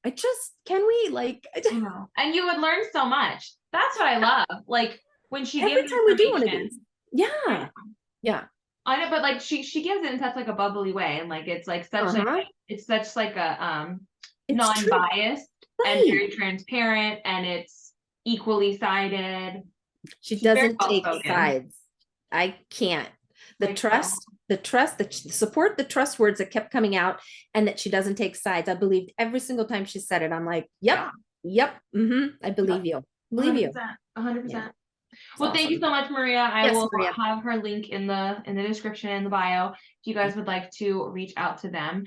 Can we like, I know. And you would learn so much. That's what I love. Like when she every gives time we do one of information- these. Yeah. I know, but like she gives it in such like a bubbly way, and like it's like such like it's such like a It's non-biased true. and Right. very transparent, and it's equally sided. She She's very doesn't take well-spoken. sides. I can't. The Like, trust, the support, the trust words that kept coming out, and that she doesn't take sides. I believed every single time she said it. I'm like, yep, I believe you. Believe you. 100%. Well, thank you so much, Maria. I Yes, will Maria. have her link in the description in the bio if you guys would like to reach out to them.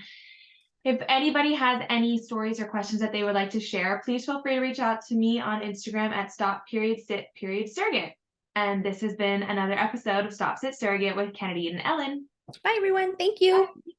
If anybody has any stories or questions that they would like to share, please feel free to reach out to me on Instagram at Stop.Sit.Surrogate. And this has been another episode of Stop.Sit.Surrogate with Kennedy and Ellen. Bye, everyone. Thank you. Bye.